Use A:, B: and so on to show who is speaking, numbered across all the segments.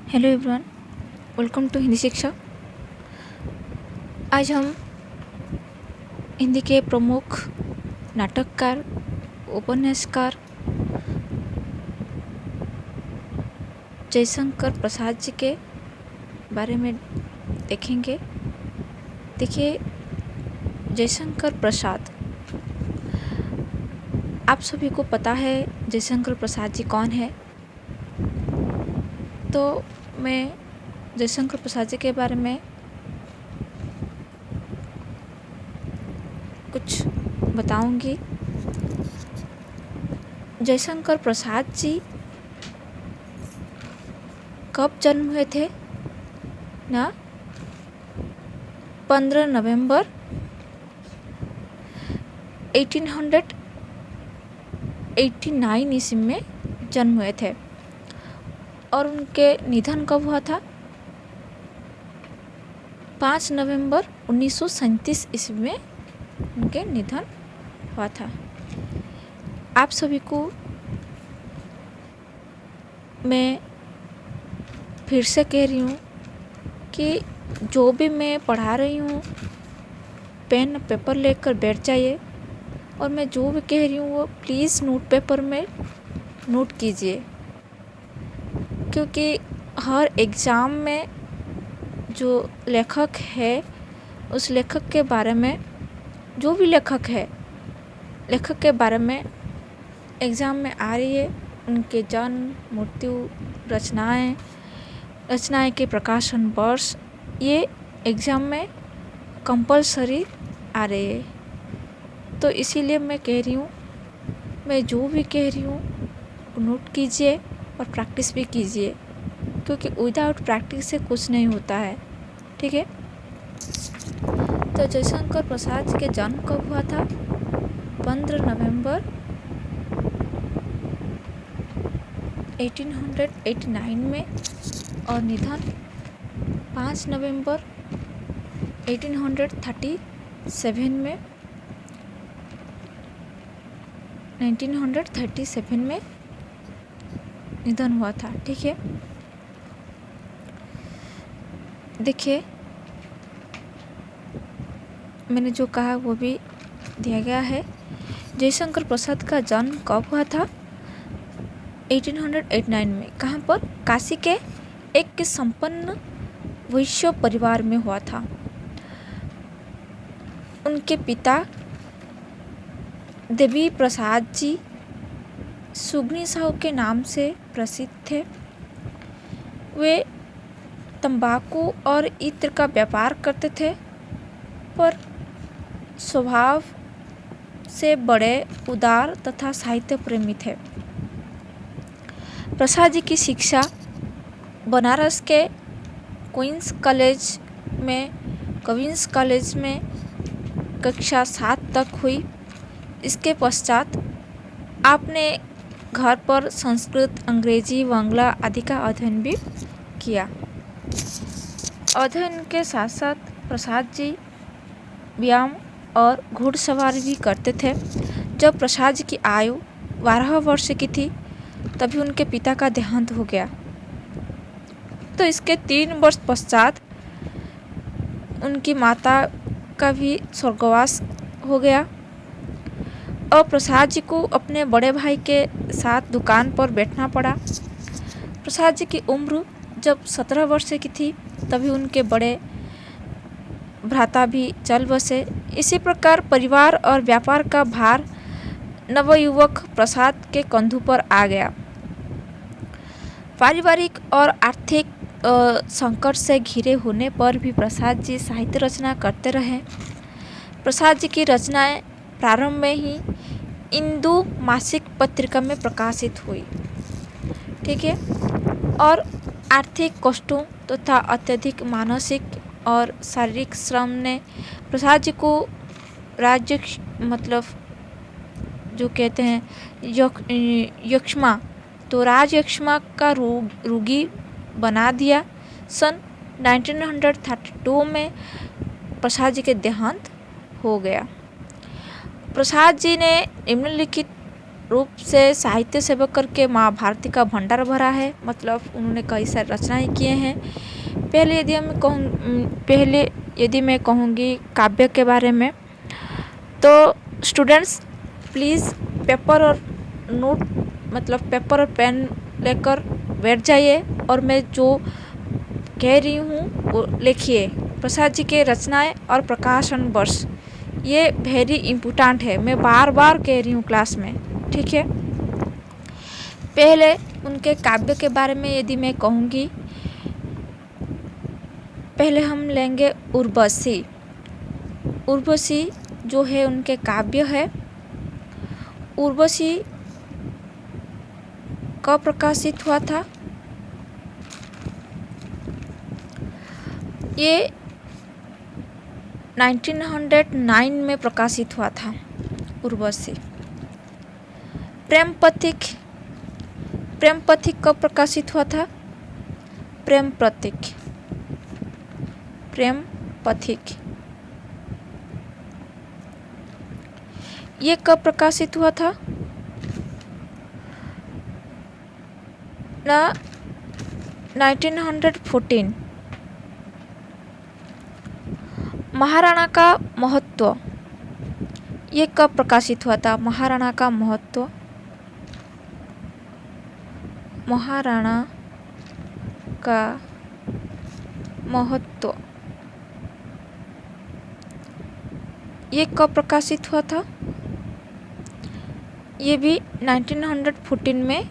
A: Hello everyone, welcome to Hindi Shiksha. आज हम हिंदी के प्रमुख नाटककार, उपन्यासकार जयशंकर प्रसाद जी के बारे में देखेंगे। देखिए, जयशंकर प्रसाद, आप सभी को पता है जयशंकर प्रसाद जी कौन है। तो मैं जयशंकर प्रसाद जी के बारे में कुछ बताऊंगी। जयशंकर प्रसाद जी कब जन्म हुए थे ना? 15 नवंबर 1889 ईस्वी में जन्म हुए थे और उनके निधन कब हुआ था? 5 नवंबर 1937 ईस्वी में उनके निधन हुआ था। आप सभी को मैं फिर से कह रही हूँ कि जो भी मैं पढ़ा रही हूँ, पेन पेपर लेकर बैठ जाइए और मैं जो भी कह रही हूँ वो प्लीज़ नोट पेपर में नोट कीजिए, क्योंकि हर एग्ज़ाम में जो लेखक है उस लेखक के बारे में, जो भी लेखक है, लेखक के बारे में एग्ज़ाम में आ रही है। उनके जन्म, मृत्यु, रचनाएं के प्रकाशन वर्ष, ये एग्ज़ाम में कंपलसरी आ रही है। तो इसीलिए मैं कह रही हूँ, मैं जो भी कह रही हूँ नोट कीजिए और प्रैक्टिस भी कीजिए, क्योंकि विदाउट प्रैक्टिस से कुछ नहीं होता है। ठीक है। तो जयशंकर प्रसाद जी के जन्म कब हुआ था? 15 नवंबर 1889 में और निधन 5 नवंबर 1837 में 1937 में निधन हुआ था। ठीक है। देखिए, मैंने जो कहा वो भी दिया गया है। जयशंकर प्रसाद का जन्म कब हुआ था? 1889 में। कहाँ पर? काशी के एक संपन्न वैश्य परिवार में हुआ था। उनके पिता देवी प्रसाद जी सुगनी साहू के नाम से प्रसिद्ध थे। वे तंबाकू और इत्र का व्यापार करते थे, पर स्वभाव से बड़े उदार तथा साहित्य प्रेमी थे। प्रसाद जी की शिक्षा बनारस के क्वींस कॉलेज में कक्षा 7 तक हुई। इसके पश्चात आपने घर पर संस्कृत, अंग्रेजी, बांग्ला आदि का अध्ययन भी किया। अध्ययन के साथ साथ प्रसाद जी व्यायाम और घुड़सवारी भी करते थे। जब प्रसाद जी की आयु 12 वर्ष की थी तभी उनके पिता का देहांत हो गया। तो इसके 3 वर्ष पश्चात उनकी माता का भी स्वर्गवास हो गया और प्रसाद जी को अपने बड़े भाई के साथ दुकान पर बैठना पड़ा। प्रसाद जी की उम्र जब 17 वर्ष की थी तभी उनके बड़े भ्राता भी चल बसे। इसी प्रकार परिवार और व्यापार का भार नवयुवक प्रसाद के कंधों पर आ गया। पारिवारिक और आर्थिक संकट से घिरे होने पर भी प्रसाद जी साहित्य रचना करते रहे। प्रसाद जी की रचनाएं प्रारंभ में ही इंदु मासिक पत्रिका में प्रकाशित हुई। ठीक है। और आर्थिक कष्टों तथा अत्यधिक मानसिक और शारीरिक श्रम ने प्रसाद जी को जो कहते हैं यक्ष्मा, तो राजयक्ष्मा का रोगी बना दिया। सन 1932 में प्रसाद जी के देहांत हो गया। प्रसाद जी ने निम्नलिखित रूप से साहित्य सेवक करके महाभारती का भंडार भरा है। मतलब उन्होंने कई सारी रचनाएं किए हैं। पहले यदि मैं कहूँगी काव्य के बारे में, तो स्टूडेंट्स प्लीज़ पेपर और नोट मतलब पेपर और पेन लेकर बैठ जाइए और मैं जो कह रही हूँ वो लिखिए। प्रसाद जी के रचनाएं और प्रकाशन वर्ष ये वेरी इम्पोर्टेंट है, मैं बार बार कह रही हूँ क्लास में, ठीक है। पहले उनके काव्य के बारे में यदि मैं कहूँगी, पहले हम लेंगे उर्वशी। उर्वशी जो है उनके काव्य है। उर्वशी कब प्रकाशित हुआ था? ये 1909 में प्रकाशित हुआ था उर्वशी। प्रेम पथिक कब प्रकाशित हुआ था? प्रेम पथिक ये कब प्रकाशित हुआ था? 1914। महाराणा का महत्व ये कब प्रकाशित हुआ था? महाराणा का महत्व ये कब प्रकाशित हुआ था? ये भी 1914 में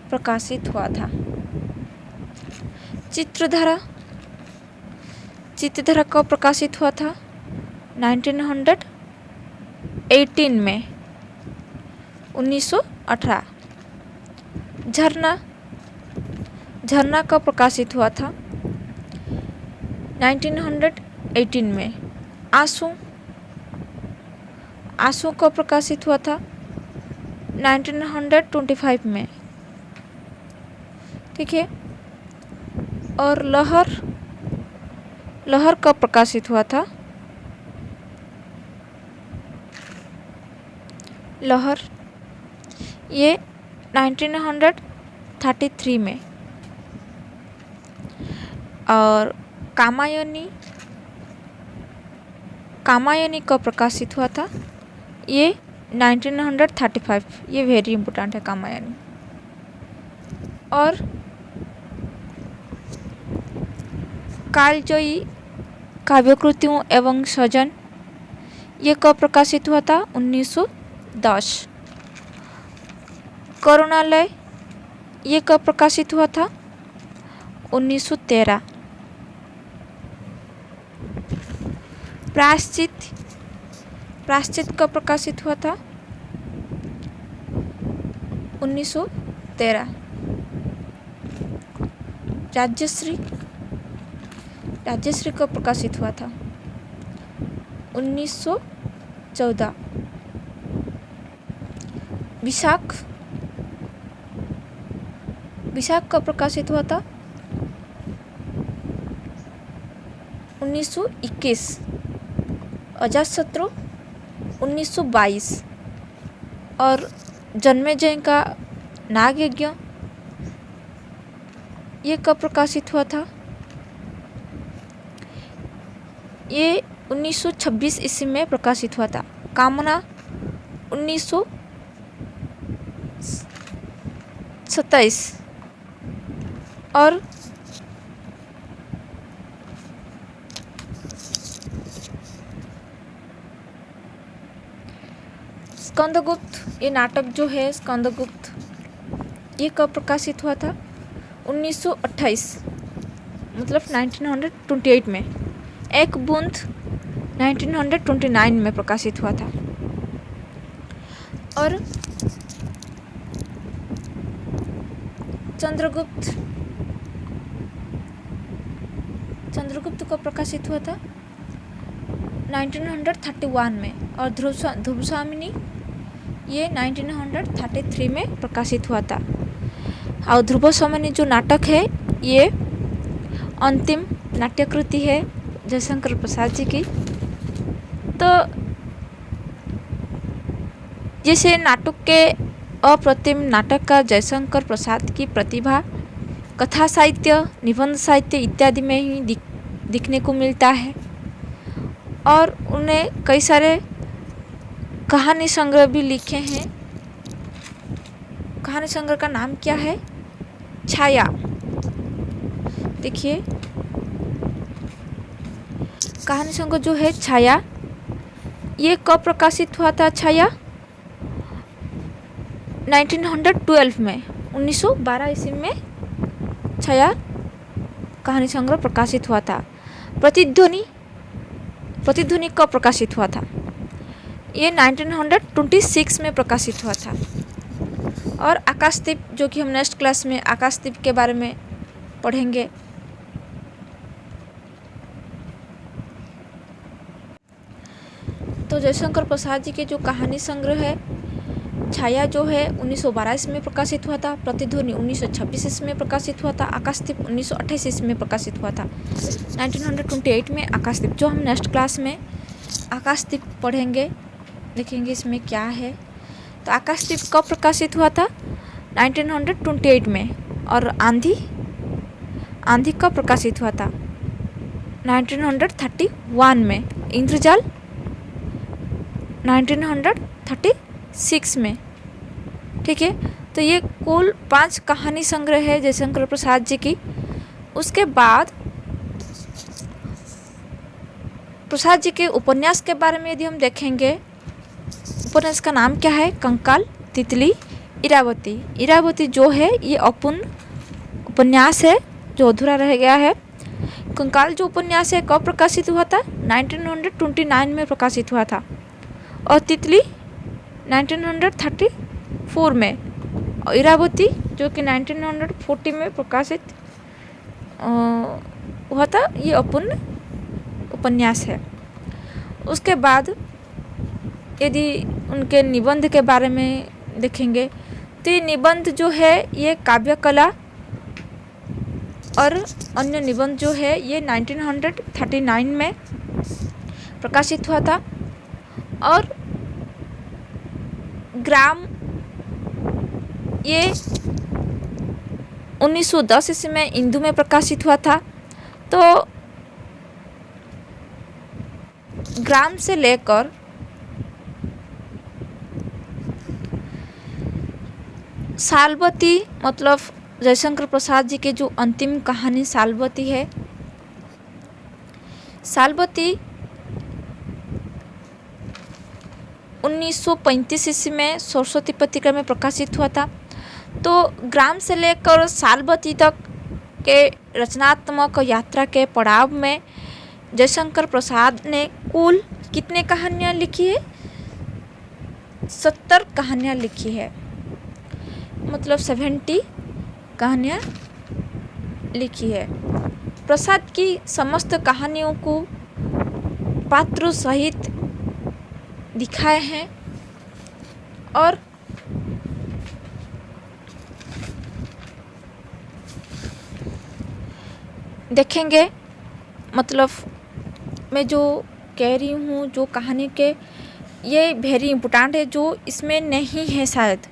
A: प्रकाशित हुआ था। चित्रधारा कब प्रकाशित हुआ था? 1918 में, 1918। झरना कब प्रकाशित हुआ था? 1918 में। आंसू कब प्रकाशित हुआ था? 1925 में, ठीक है। और लहर कब प्रकाशित हुआ था? लहर ये 1933 में। और कामायनी कब प्रकाशित हुआ था? ये 1935। ये वेरी इंपॉर्टेंट है कामायनी। और कालजयी काव्यकृतियों एवं सृजन ये कब प्रकाशित हुआ था? 1910। करुणालय ये कब प्रकाशित हुआ था? 1913। प्रायश्चित कब प्रकाशित हुआ था? 1913। राजश्री कब प्रकाशित हुआ था? 1914। विशाख कब प्रकाशित हुआ था? 1921। अजातशत्रु 1922। और जन्मेजय का नागयज्ञ ये कब प्रकाशित हुआ था? ये 1926 ईस्वी में प्रकाशित हुआ था। कामना 1927। और स्कंदगुप्त ये नाटक जो है स्कंदगुप्त ये कब प्रकाशित हुआ था? 1928 मतलब 1928 में। एक बूंद 1929 में प्रकाशित हुआ था। और चंद्रगुप्त को प्रकाशित हुआ था 1931 में। और ध्रुवसामिनी ये 1933 में प्रकाशित हुआ था। और ध्रुवसामिनी जो नाटक है ये अंतिम नाट्यकृति है जयशंकर प्रसाद जी की। तो जैसे नाटक के अप्रतिम नाटककार जयशंकर प्रसाद की प्रतिभा कथा साहित्य, निबंध साहित्य इत्यादि में ही दिखने को मिलता है। और उन्हें कई सारे कहानी संग्रह भी लिखे हैं। कहानी संग्रह का नाम क्या है? छाया। देखिए, कहानी संग्रह जो है छाया, ये कब प्रकाशित हुआ था? छाया 1912 में, 1912 ईस्वी में छाया कहानी संग्रह प्रकाशित हुआ था। प्रतिध्वनि कब प्रकाशित हुआ था? ये 1926 में प्रकाशित हुआ था। और आकाशदीप, जो कि हम नेक्स्ट क्लास में आकाशदीप के बारे में पढ़ेंगे। तो जयशंकर प्रसाद जी के जो कहानी संग्रह है छाया जो है 1912 ईस्वी में प्रकाशित हुआ था। प्रतिध्वनि 1926 ईस्वी में प्रकाशित हुआ था। आकाशदीप 1928 ईस्वी में प्रकाशित हुआ था। 1928 में आकाशदीप, जो हम नेक्स्ट क्लास में आकाशदीप पढ़ेंगे, देखेंगे इसमें क्या है। तो आकाशदीप कब प्रकाशित हुआ था? 1928 में। और आंधी कब प्रकाशित हुआ था? 1931 में। इंद्रजाल 1936 में। ठीक है, तो ये कुल 5 कहानी संग्रह है जयशंकर प्रसाद जी की। उसके बाद प्रसाद जी के उपन्यास के बारे में यदि हम देखेंगे, उपन्यास का नाम क्या है? कंकाल, तितली, इरावती। इरावती जो है ये अपूर्ण उपन्यास है जो अधूरा रह गया है। कंकाल जो उपन्यास है कब प्रकाशित हुआ था? 1929 में प्रकाशित हुआ था। और तितली 1934 में। और इरावती जो कि 1940 में प्रकाशित हुआ था, ये अपूर्ण उपन्यास है। उसके बाद यदि उनके निबंध के बारे में देखेंगे तो ये निबंध जो है ये काव्य कला और अन्य निबंध जो है ये 1939 में प्रकाशित हुआ था। और ग्राम ये 1910 ईस्वी में इंदु में प्रकाशित हुआ था। तो ग्राम से लेकर सालवती, मतलब जयशंकर प्रसाद जी के जो अंतिम कहानी सालवती है, सालवती 1935 ईस्वी में सरस्वती पत्रिका में प्रकाशित हुआ था। तो ग्राम से लेकर सालवती तक के रचनात्मक यात्रा के पड़ाव में जयशंकर प्रसाद ने कुल कितने कहानियाँ लिखी है? 70 कहानियाँ लिखी है, मतलब 70 कहानियाँ लिखी है। प्रसाद की समस्त कहानियों को पात्रों सहित दिखाए हैं। और देखेंगे, मतलब मैं जो कह रही हूँ, जो कहानी के ये वेरी इम्पोर्टेंट है, जो इसमें नहीं है शायद,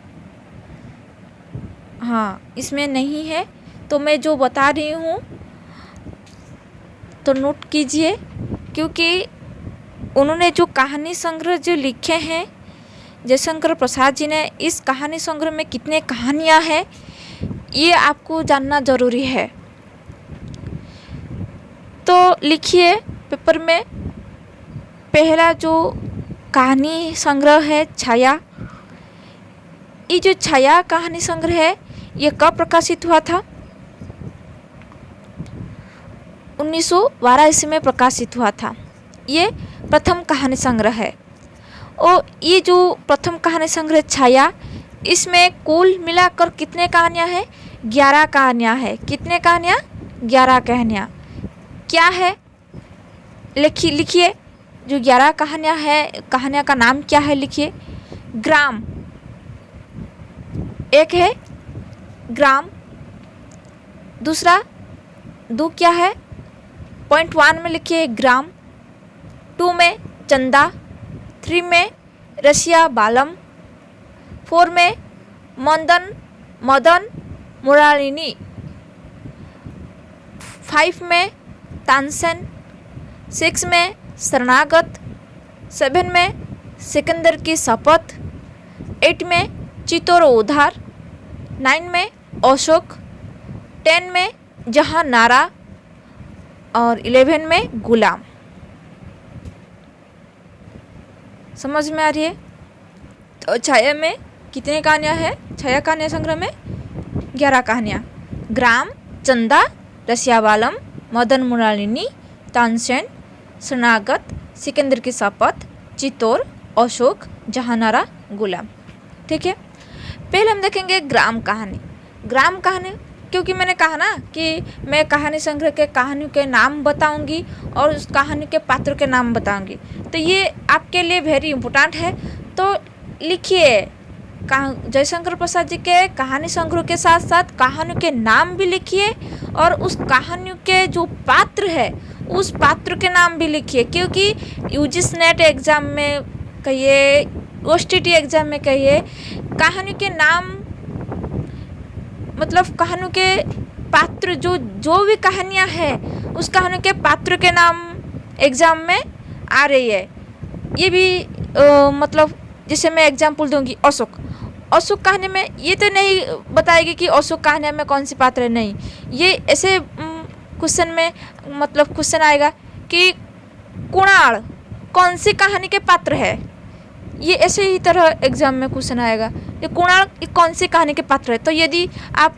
A: हाँ इसमें नहीं है, तो मैं जो बता रही हूँ तो नोट कीजिए, क्योंकि उन्होंने जो कहानी संग्रह जो लिखे हैं जयशंकर प्रसाद जी ने, इस कहानी संग्रह में कितने कहानियाँ हैं ये आपको जानना ज़रूरी है। तो लिखिए पेपर में, पहला जो कहानी संग्रह है छाया। ये जो छाया कहानी संग्रह है ये कब प्रकाशित हुआ था? 1912 ईस्वी में प्रकाशित हुआ था। ये प्रथम कहानी संग्रह है। और ये जो प्रथम कहानी संग्रह छाया, इसमें कुल मिलाकर कितने कहानियाँ हैं? 11 कहानियाँ हैं। कितने कहानियाँ? 11 कहानियाँ। क्या है? लिखिए, जो 11 कहानियाँ हैं, कहानियाँ का नाम क्या है? लिखिए। ग्राम एक है, ग्राम। दूसरा, दो क्या है? पॉइंट 1 में लिखिए ग्राम। 2 में चंदा। 3 में रसिया बालम। 4 में मदन मदन मुरारिनी। 5 में तानसेन। 6 में शरणागत। 7 में सिकंदर की शपथ। 8 में चित्तौर उधार। 9 में अशोक। 10 में जहांनारा और 11 में गुलाम। समझ में आ रही है? तो छाया में कितनी कहानियाँ हैं? छाया कहानियाँ संग्रह में 11 कहानियाँ। ग्राम, चंदा, रसियावालम, मदन मुरारिनी, तानसेन, शरणागत, सिकंदर की शपथ, चित्तौर, अशोक, जहांनारा, गुलाम। ठीक है, पहले हम देखेंगे ग्राम कहानी। ग्राम कहानी क्योंकि मैंने कहा ना कि मैं कहानी संग्रह के कहानियों के नाम बताऊंगी और उस कहानी के पात्रों के नाम बताऊंगी, तो ये आपके लिए वेरी इम्पोर्टेंट है। तो लिखिए, जयशंकर प्रसाद जी के कहानी संग्रह के साथ साथ कहानियों के नाम भी लिखिए और उस कहानियों के जो पात्र है उस पात्र के नाम भी लिखिए, क्योंकि यूजीसी नेट एग्ज़ाम में कहिए, ओटीटी एग्ज़ाम में कहिए, कहानियों के नाम मतलब कहानियों के पात्र जो भी कहानियाँ हैं उस कहानियों के पात्र के नाम एग्ज़ाम में आ रही है। ये भी मतलब जैसे मैं एग्जाम्पल दूंगी, अशोक कहानी में ये तो नहीं बताएगी कि अशोक कहानी में कौन सी पात्र है, नहीं। ये ऐसे क्वेश्चन में मतलब क्वेश्चन आएगा कि कुणाल कौन सी कहानी के पात्र है, ये ऐसे ही तरह एग्जाम में क्वेश्चन आएगा, ये कुणाल कौन सी कहानी के पात्र है। तो यदि आप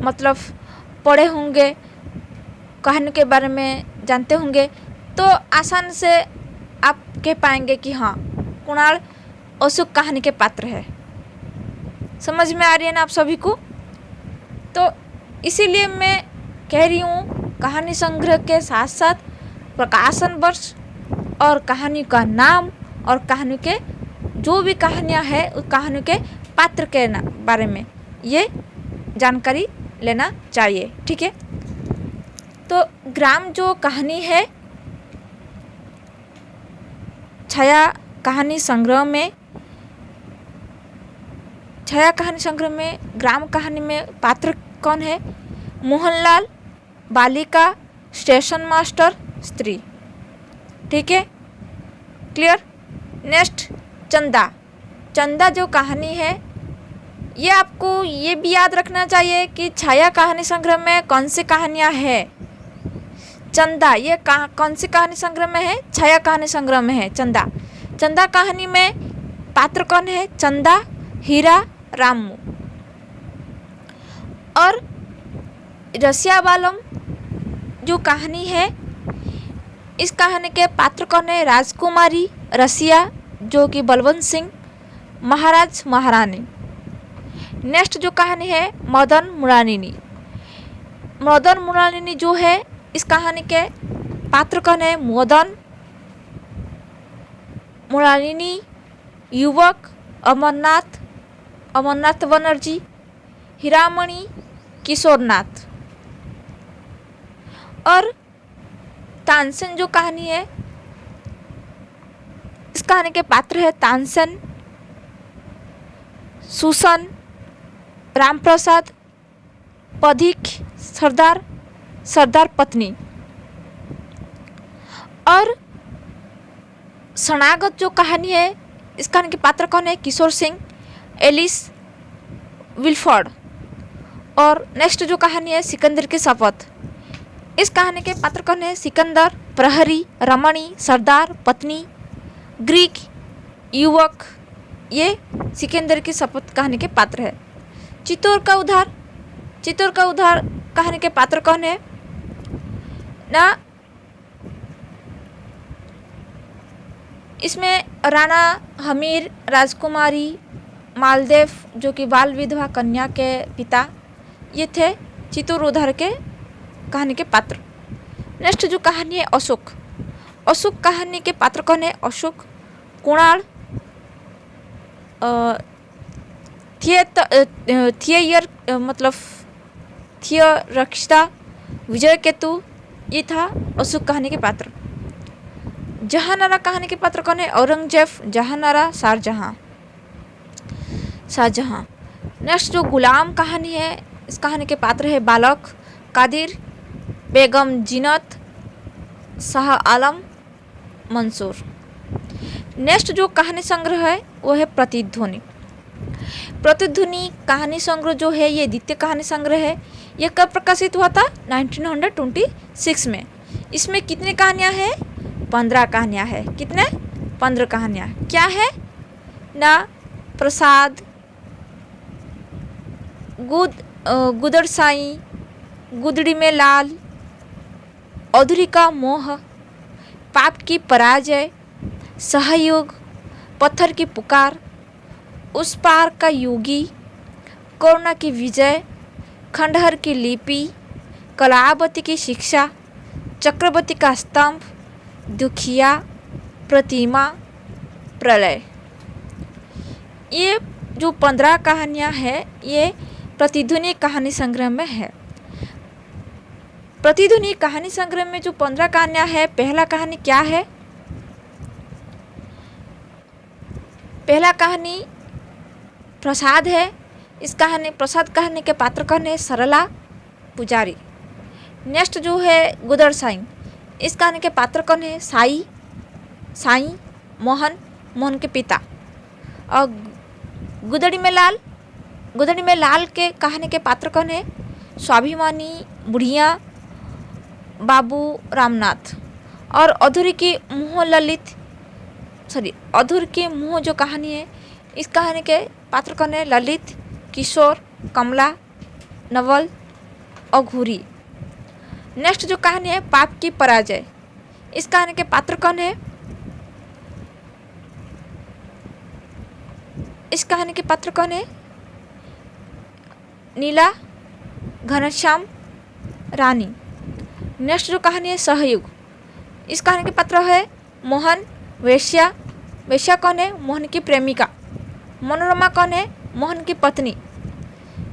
A: मतलब पढ़े होंगे, कहानी के बारे में जानते होंगे, तो आसान से आप कह पाएंगे कि हाँ, कुणाल अशोक कहानी के पात्र है। समझ में आ रही है ना आप सभी को? तो इसीलिए मैं कह रही हूँ, कहानी संग्रह के साथ साथ प्रकाशन वर्ष और कहानी का नाम और कहानी के जो भी कहानियाँ हैं उस कहानी के पात्र के बारे में ये जानकारी लेना चाहिए। ठीक है, तो ग्राम जो कहानी है छाया कहानी संग्रह में ग्राम कहानी में पात्र कौन है? मोहनलाल, बालिका, स्टेशन मास्टर, स्त्री। ठीक है, क्लियर? नेक्स्ट, चंदा जो कहानी है, ये आपको ये भी याद रखना चाहिए कि छाया कहानी संग्रह में कौन सी कहानियाँ हैं। चंदा ये कौन सी कहानी संग्रह में है? छाया कहानी संग्रह में है चंदा कहानी में पात्र कौन है? चंदा, हीरा, रामू। और रसियावालम जो कहानी है, इस कहानी के पात्र कौन है? राजकुमारी, रसिया जो कि बलवंत सिंह, महाराज, महारानी। नेक्स्ट जो कहानी है मदन मुरारिनी जो है, इस कहानी के पात्र कौन है? मदन मुरारिनी, युवक, अमरनाथ बनर्जी, हीरामणि, किशोरनाथ। और तानसेन जो कहानी है, इस कहानी के पात्र है तानसेन, सुसन, रामप्रसाद, पथिक, सरदार पत्नी। और शरणागत जो कहानी है, इस कहानी के पात्र कौन है? Kishore Singh, Alice Wilfrid. और नेक्स्ट जो कहानी है सिकंदर की शपथ, इस कहानी के पात्र कौन है? सिकंदर, प्रहरी, रमणी, सरदार, पत्नी, ग्रीक, युवक। ये सिकंदर की शपथ कहानी के पात्र है। चित्तौर का उधार कहानी के पात्र कौन है ना? इसमें राणा हमीर, राजकुमारी, मालदेव जो कि बाल विधवा कन्या के पिता, ये थे चित्तौर उधार के कहानी के पात्र। नेक्स्ट जो कहानी है अशोक कहानी के पात्र कौन है? अशोक, कुणाल, रक्षिता, विजय केतु, ये था अशोक कहानी के पात्र। जहांनारा कहानी के पात्र कौन है? औरंगजेब, जहांनारा, शाहजहां। शाहजहां। नेक्स्ट जो गुलाम कहानी है, इस कहानी के पात्र है बालक कादिर, बेगम जीनत, शाह आलम, मंसूर। नेक्स्ट जो कहानी संग्रह है वो है प्रतिध्वनि। प्रतिध्वनि कहानी संग्रह जो है ये द्वितीय कहानी संग्रह है। यह कब प्रकाशित हुआ था? 1926 में। इसमें कितनी कहानियाँ हैं? 15 कहानियाँ हैं। कितने? 15 कहानियाँ। क्या है ना? प्रसाद, गुदड़ साई, गुदड़ी में लाल, अधूरी का मोह, पाप की पराजय, सहयोग, पत्थर की पुकार, उस पार का योगी, कोरोना की विजय, खंडहर की लिपि, कलावती की शिक्षा, चक्रवर्ती का स्तंभ, दुखिया, प्रतिमा, प्रलय। ये जो 15 कहानियाँ हैं ये प्रतिध्वनि कहानी संग्रह में है। प्रतिध्वनि कहानी संग्रह में जो 15 कहानियाँ हैं, पहला कहानी क्या है? पहला कहानी प्रसाद है। इस कहानी प्रसाद कहानी के पात्र कौन है? सरला पुजारी। नेक्स्ट जो है गुदड़ साई, इस कहानी के पात्र कौन है? साई मोहन के पिता। और गुदड़ी में लाल के कहानी के पात्र कौन है? स्वाभिमानी बुढ़िया बाबू रामनाथ। और अधूर की मुँह जो कहानी है, इस कहानी के पात्र कौन है? ललित, किशोर, कमला, नवल और घूरी। नेक्स्ट जो कहानी है पाप की पराजय, इस कहानी के पात्र कौन है? इस कहानी के पात्र कौन है? नीला, घनश्याम, रानी। नेक्स्ट जो कहानी है सहयोग, इस कहानी के पात्र है मोहन, वेश्या कौन है? मोहन की प्रेमिका। मनोरमा कौन है? मोहन की पत्नी।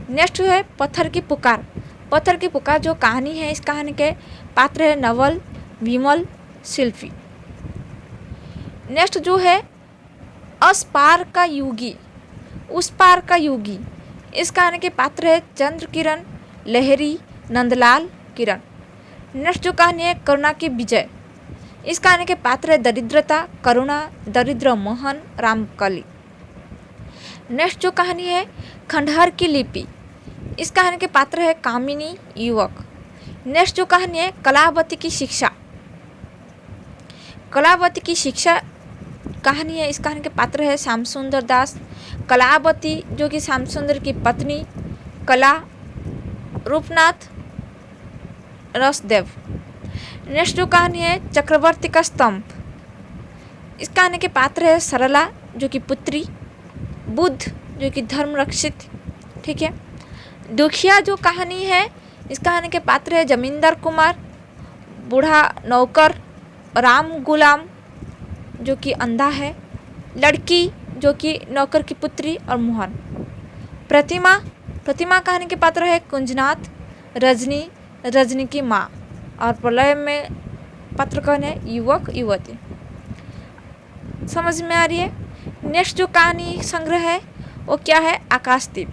A: नेक्स्ट है पत्थर की पुकार जो कहानी है, इस कहानी के पात्र है नवल, विमल, शिल्पी। नेक्स्ट जो है उस पार का योगी, इस कहानी के पात्र है चंद्र किरण, लहरी, नंदलाल, किरण। नेक्स्ट जो कहानी है करुणा की विजय, इस कहानी के पात्र है दरिद्रता, करुणा, दरिद्र मोहन, रामकली। नेक्स्ट जो कहानी है खंडहर की लिपि, इस कहानी के पात्र है कामिनी, युवक। नेक्स्ट जो कहानी है कलावती की शिक्षा कहानी है, इस कहानी के पात्र है श्याम सुंदर दास। कलावती जो कि श्याम सुंदर की पत्नी, कला, रूपनाथ, रसदेव। नेक्स्ट जो कहानी है चक्रवर्ती का स्तंभ, इस कहानी के पात्र है सरला जो कि पुत्री, बुद्ध जो कि धर्म रक्षित। ठीक है। दुखिया जो कहानी है, इस कहानी के पात्र है जमींदार कुमार, बूढ़ा नौकर, राम गुलाम जो कि अंधा है, लड़की जो कि नौकर की पुत्री और मोहन। प्रतिमा कहानी के पात्र है कुंजनाथ, रजनी की माँ। और प्रलय में पात्र कौन है? युवक युवती। समझ में आ रही है? नेक्स्ट जो कहानी संग्रह है वो क्या है? आकाशदीप।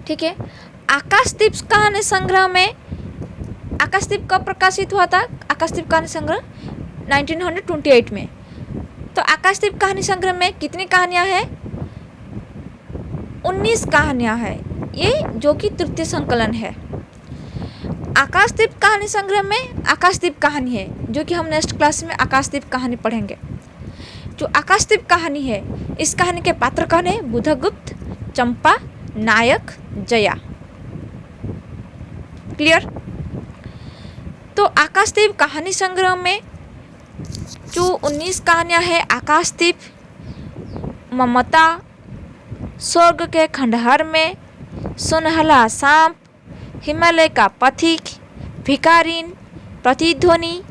A: ठीक है। आकाशदीप कहानी संग्रह में, आकाशदीप कब प्रकाशित हुआ था? आकाशदीप कहानी संग्रह 1928 में। तो आकाशदीप कहानी संग्रह में कितनी कहानियां हैं? 19 कहानियां हैं, ये जो कि तृतीय संकलन है। आकाशदीप कहानी संग्रह में आकाशदीप कहानी है जो कि हम नेक्स्ट क्लास में आकाशदीप कहानी पढ़ेंगे। जो आकाशदीप कहानी है, इस कहानी के पात्र कौन है? बुधगुप्त, चंपा, नायक, जया। क्लियर? तो आकाशदीप कहानी संग्रह में जो 19 कहानियां हैं, आकाशदीप, ममता, स्वर्ग के खंडहर में, सुनहला सांप, हिमालय का पथिक, भिखारिन, प्रतिध्वनि,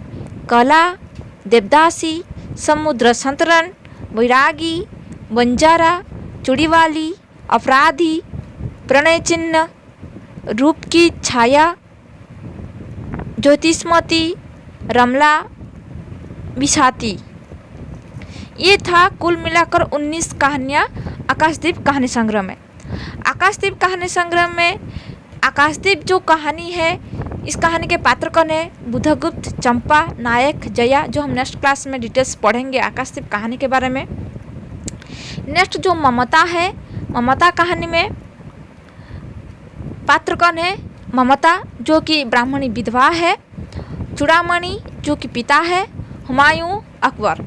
A: कला, देवदासी, समुद्र संतरण, वैरागी, बंजारा, चूड़ीवाली, अपराधी, प्रणय चिन्ह, रूप की छाया, ज्योतिषमती, रमला, बिछाती। ये था कुल मिलाकर 19 कहानियाँ आकाशदीप कहानी संग्रह में। आकाशदीप कहानी संग्रह में आकाशदीप जो कहानी है, इस कहानी के पात्र कौन है? बुधगुप्त, चंपा, नायक, जया, जो हम नेक्स्ट क्लास में डिटेल्स पढ़ेंगे आकाशदीप कहानी के बारे में। नेक्स्ट जो ममता है, ममता कहानी में पात्र कौन है? ममता जो कि ब्राह्मणी विधवा है, चूड़ामणि जो कि पिता है, हुमायूं, अकबर।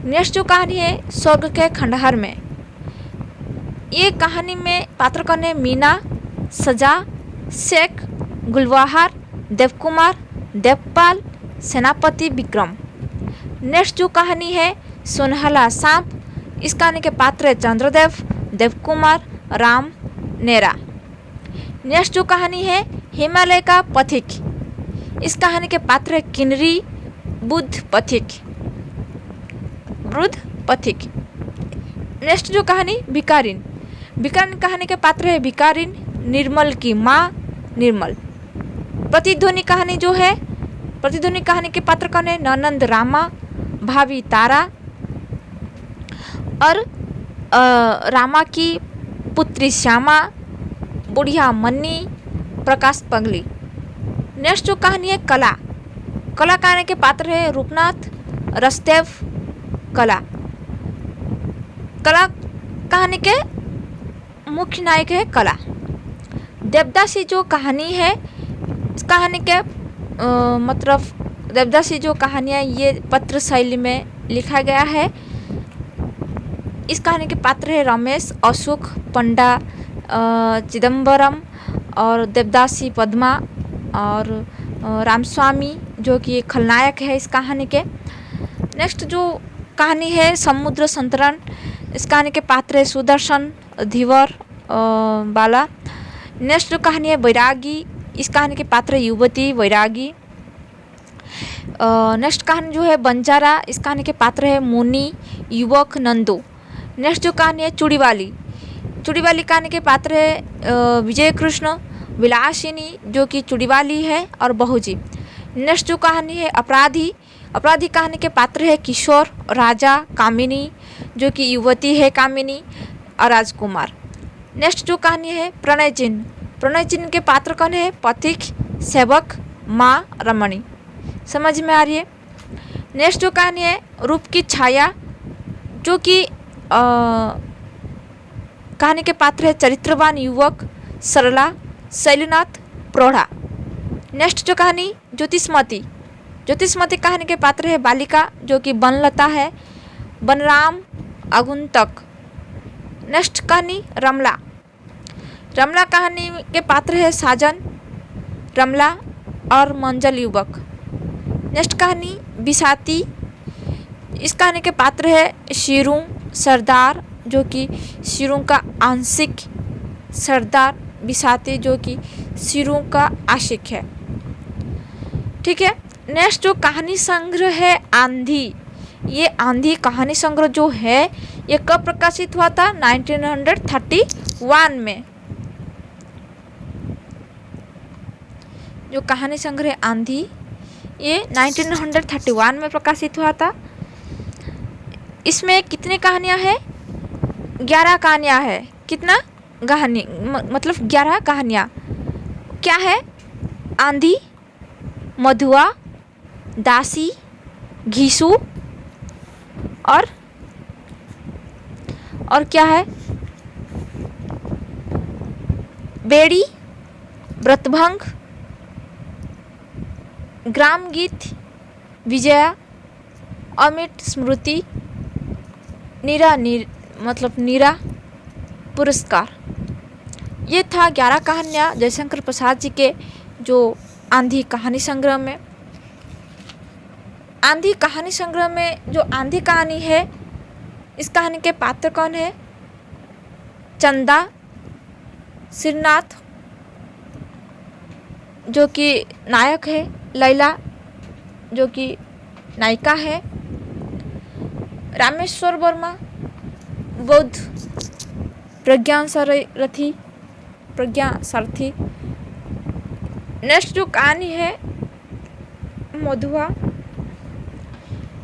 A: नेक्स्ट जो कहानी है स्वर्ग के खंडहर में, ये कहानी में पात्र कौन है? मीना, सजा, शेख, गुलवाहार, देवकुमार, देवपाल, सेनापति विक्रम। नेक्स्ट जो कहानी है सुनहला सांप, इस कहानी के पात्र है चंद्रदेव, देवकुमार, राम, नेरा। नेक्स्ट जो कहानी है हिमालय का पथिक, इस कहानी के पात्र है किन्नरी, बुद्ध पथिक, बुद्ध पथिक। नेक्स्ट जो कहानी भिकारिन, भिकारिन कहानी के पात्र है भिकारिन, निर्मल की माँ निर्मल। प्रतिध्वनि कहानी जो है, प्रतिध्वनि कहानी के पात्र कौन है? ननंद रामा, भाभी तारा और रामा की पुत्री श्यामा, बुढ़िया मन्नी, प्रकाश पगली। नेक्स्ट जो कहानी है कला, कला कहानी के पात्र है रूपनाथ, रसदेव, कला। कला कहानी के मुख्य नायक है कला। देवदासी जो कहानी है, इस कहानी के मतलब देवदासी जो कहानी है ये पत्र शैली में लिखा गया है। इस कहानी के पात्र है रमेश, अशोक, पंडा, चिदम्बरम और देवदासी पद्मा और रामस्वामी जो कि खलनायक है इस कहानी के। नेक्स्ट जो कहानी है समुद्र संतरण, इस कहानी के पात्र है सुदर्शन, धीवर, बाला। नेक्स्ट जो कहानी है वैरागी, इस कहानी के पात्र है युवती, वैरागी। नेक्स्ट कहानी जो है बंजारा, इस कहानी के पात्र है मुनि, युवक, नंदू। नेक्स्ट जो कहानी है चूड़ीवाली, चूड़ीवाली कहानी के पात्र है विजय कृष्ण, विलासिनी जो कि चूड़ीवाली है और बहुजी। नेक्स्ट जो कहानी है अपराधी, अपराधी कहानी के पात्र है किशोर, राजा, कामिनी जो कि युवती है कामिनी और राजकुमार। नेक्स्ट जो कहानी है प्रणय चिन्ह, प्रणय चिन्ह के पात्र कौन है? पथिक, सेवक, माँ, रमणी। समझ में आ रही है? नेक्स्ट जो कहानी है रूप की छाया, जो कि कहानी के पात्र है चरित्रवान युवक, सरला, शैलनाथ, प्रौढ़ा। नेक्स्ट जो कहानी ज्योतिषमती, ज्योतिषमती कहानी के पात्र है बालिका जो कि बनलता है, बनराम, आगुंतक। नेक्स्ट कहानी रमला, रमला कहानी के पात्र है साजन, रमला और मंजल युवक। नेक्स्ट कहानी बिसाती, इस कहानी के पात्र है शीरू, सरदार जो कि शीरू का आंशिक, सरदार, बिसाती जो कि शीरू का आशिक है। ठीक है। नेक्स्ट जो कहानी संग्रह है आंधी, ये आंधी कहानी संग्रह जो है ये कब प्रकाशित हुआ था? 1931 में। जो कहानी संग्रह आंधी ये 1931 में प्रकाशित हुआ था। इसमें कितनी कहानियाँ हैं? 11 कहानियाँ हैं। कितना कहानी मतलब 11 कहानियाँ। क्या है? आंधी, मधुआ, दासी, घीसू और क्या है? बेड़ी, व्रतभंग, ग्राम गीत, विजया, अमिट स्मृति, नीरा पुरस्कार। ये था 11 कहानियाँ जयशंकर प्रसाद जी के जो आंधी कहानी संग्रह में। आंधी कहानी संग्रह में जो आंधी कहानी है, इस कहानी के पात्र कौन है? चंदा, सिरनाथ जो कि नायक है, लैला जो कि नायिका है, रामेश्वर वर्मा, बुद्ध, प्रज्ञा सारथी। नेक्स्ट जो कहानी है मधुआ,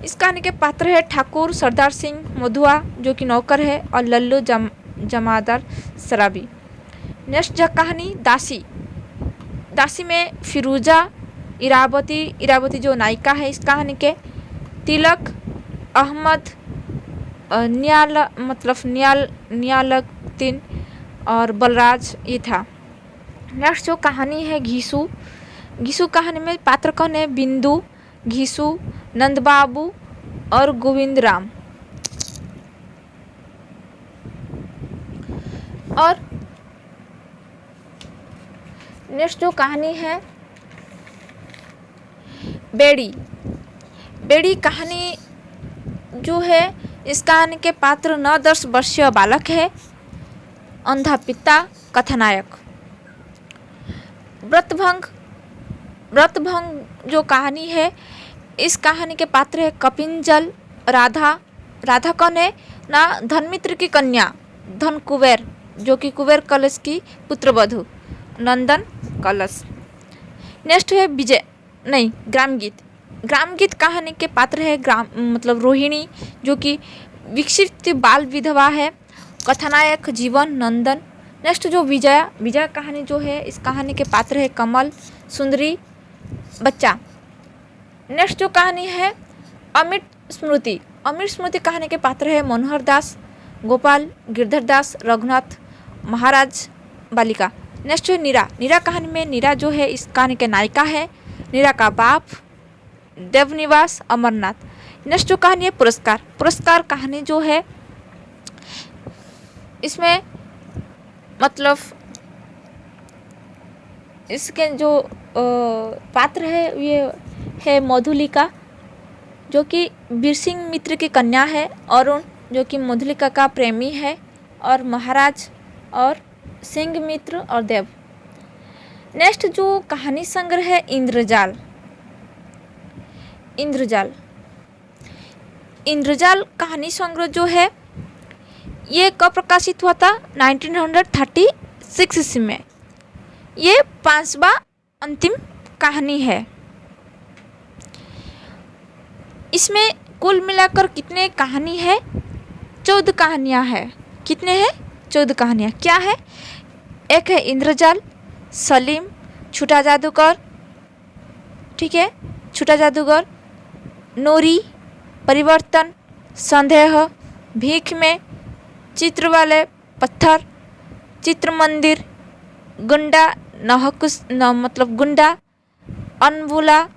A: इस कहानी के पात्र है ठाकुर, सरदार सिंह, मधुआ जो कि नौकर है और लल्लू जमादार शराबी। नेक्स्ट जो कहानी दासी। दासी में फिरोजा, इरावती जो नायिका है इस कहानी के, तिलक, अहमद, नियालुद्दीन और बलराज ये था। नेक्स्ट जो कहानी है घीसू। घीसू कहानी में पात्र कौन है? बिंदु, घीसू, नंदबाबू और गोविंद राम। और नेक्स्ट जो कहानी है बेड़ी। बेड़ी कहानी जो है इस कहानी के पात्र 9-10 वर्षीय बालक है, अंधा पिता, कथानायक। व्रतभंग जो कहानी है इस कहानी के पात्र है कपिंजल, राधा कौन है ना? धनमित्र की कन्या, धन कुबेर जो कि कुबेर कलश की पुत्रवधू, नंदन कलश। नेक्स्ट है ग्रामगीत। ग्रामगीत कहानी के पात्र है रोहिणी जो कि विकसित बाल विधवा है, कथानायक जीवन, नंदन। नेक्स्ट जो विजया कहानी जो है इस कहानी के पात्र है कमल, सुंदरी, बच्चा। नेक्स्ट जो कहानी है अमृत स्मृति कहानी के पात्र है मनोहर दास, गोपाल, गिरधर दास, रघुनाथ, महाराज, बालिका। नेक्स्ट है नीरा कहानी में नीरा जो है इस कहानी के नायिका है, नीरा का बाप, देवनिवास, अमरनाथ। नेक्स्ट जो कहानी है पुरस्कार कहानी जो है इसमें इसके जो पात्र है ये है मधुलिका जो कि बीरसिंह मित्र की कन्या है, अरुण जो कि मधुलिका का प्रेमी है, और महाराज और सिंह मित्र और देव। नेक्स्ट जो कहानी संग्रह है इंद्रजाल कहानी संग्रह जो है ये कब प्रकाशित हुआ था? 1936 ईस्वी में। ये 5वां अंतिम कहानी है। इसमें कुल मिलाकर कितने कहानी है? 14 कहानियाँ हैं। कितने हैं? 14 कहानियाँ। क्या है? एक है इंद्रजाल, सलीम, छोटा जादूगर, ठीक है, छोटा जादूगर, नूरी, परिवर्तन, संदेह, भीख में, चित्र वाले पत्थर, चित्र मंदिर, गुंडा, गुंडा, अनबुला,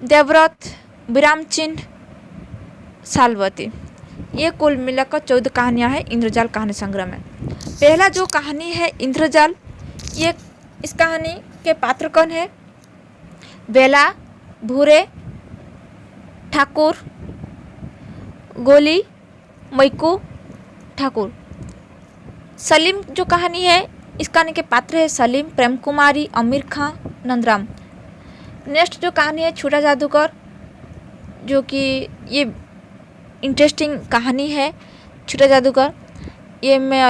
A: देवव्रत, विराम चिन्ह, सालवती। ये कुल मिलाकर 14 कहानियाँ हैं इंद्रजाल कहानी संग्रह में। पहला जो कहानी है इंद्रजाल, ये इस कहानी के पात्र कौन है? बेला, भूरे, ठाकुर, गोली, मैकू, ठाकुर। सलीम जो कहानी है इस कहानी के पात्र है सलीम, प्रेम कुमारी, अमीर खां, नंदराम। नेक्स्ट जो कहानी है छोटा जादूगर जो कि ये इंटरेस्टिंग कहानी है छोटा जादूगर। ये मैं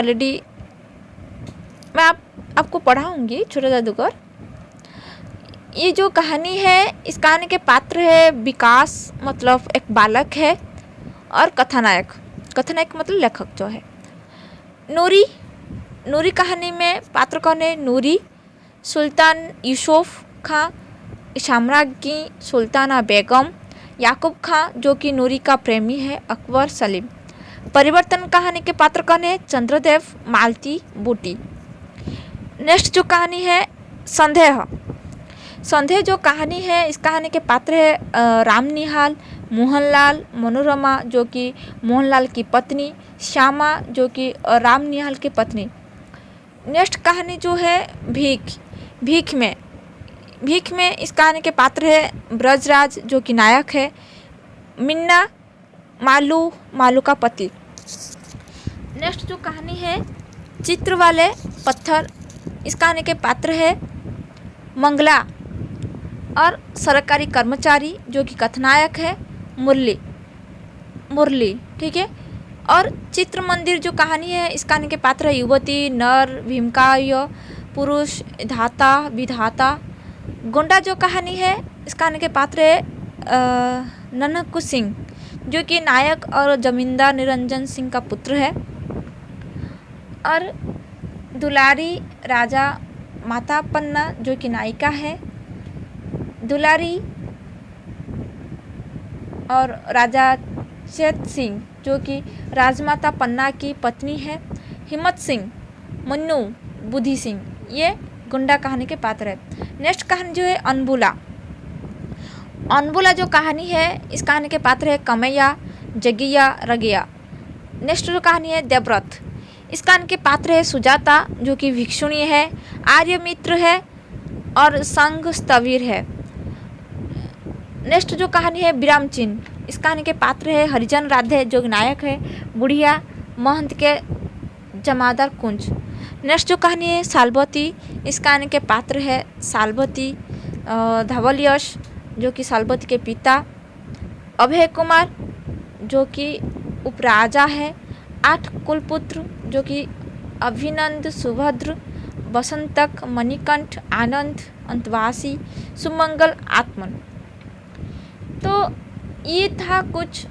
A: आपको पढ़ाऊँगी छोटा जादूगर। ये जो कहानी है इस कहानी के पात्र है विकास एक बालक है, और कथानायक मतलब लेखक जो है नूरी कहानी में पात्र कौन है? नूरी, सुल्तान यूसुफ खां, साम्राज्ञी सुल्ताना बेगम, याकूब खां जो कि नूरी का प्रेमी है, अकबर, सलीम। परिवर्तन कहानी के पात्र कौन है? चंद्रदेव, मालती, बूटी। नेक्स्ट जो कहानी है संदेह जो कहानी है इस कहानी के पात्र है राम निहाल, मोहनलाल, मनोरमा जो कि मोहनलाल की पत्नी, श्यामा जो कि राम निहाल की पत्नी। नेक्स्ट कहानी जो है भीख में इस कहानी के पात्र है ब्रजराज जो कि नायक है, मिन्ना, मालू का पति। नेक्स्ट जो कहानी है चित्र वाले पत्थर, इस कहानी के पात्र है मंगला, और सरकारी कर्मचारी जो कि कथानायक है मुरली, ठीक है। और चित्र मंदिर जो कहानी है इस कहानी के पात्र है युवती, नर, भीमकाय, पुरुष, धाता, विधाता। गोंडा जो कहानी है इस कहानी के पात्र है ननकू सिंह जो कि नायक और जमींदार निरंजन सिंह का पुत्र है। और दुलारी राजा माता पन्ना जो कि नायिका है, दुलारी और राजा चेत सिंह जो कि राजमाता पन्ना की पत्नी है, हिम्मत सिंह, मन्नू, बुद्धि सिंह, ये गुंडा कहानी के पात्र है। नेक्स्ट कहानी जो है अनबुला। अनबुला जो कहानी है, इस कहानी के पात्र है कमैया, जगिया, रगिया। नेक्स्ट जो कहानी है देवव्रत। इस कहानी के पात्र है सुजाता जो कि भिक्षुणी है, आर्यमित्र है और संघ स्थवीर है। नेक्स्ट जो कहानी है विराम चिन्ह। इस कहानी के पात्र है हरिजन राधे जो नायक है, बुढ़िया, महंत के जमादार कुंज। नेक्स्ट जो कहानी है सालबती। इस कहानी के पात्र है सालबती, धवल जो कि सालबती के पिता, अभय कुमार जो कि उपराजा है, 8 कुलपुत्र जो कि अभिनंद, सुभद्र, बसंतक, मणिकंठ, आनंद, अंतवासी, सुमंगल, आत्मन। तो ये था कुछ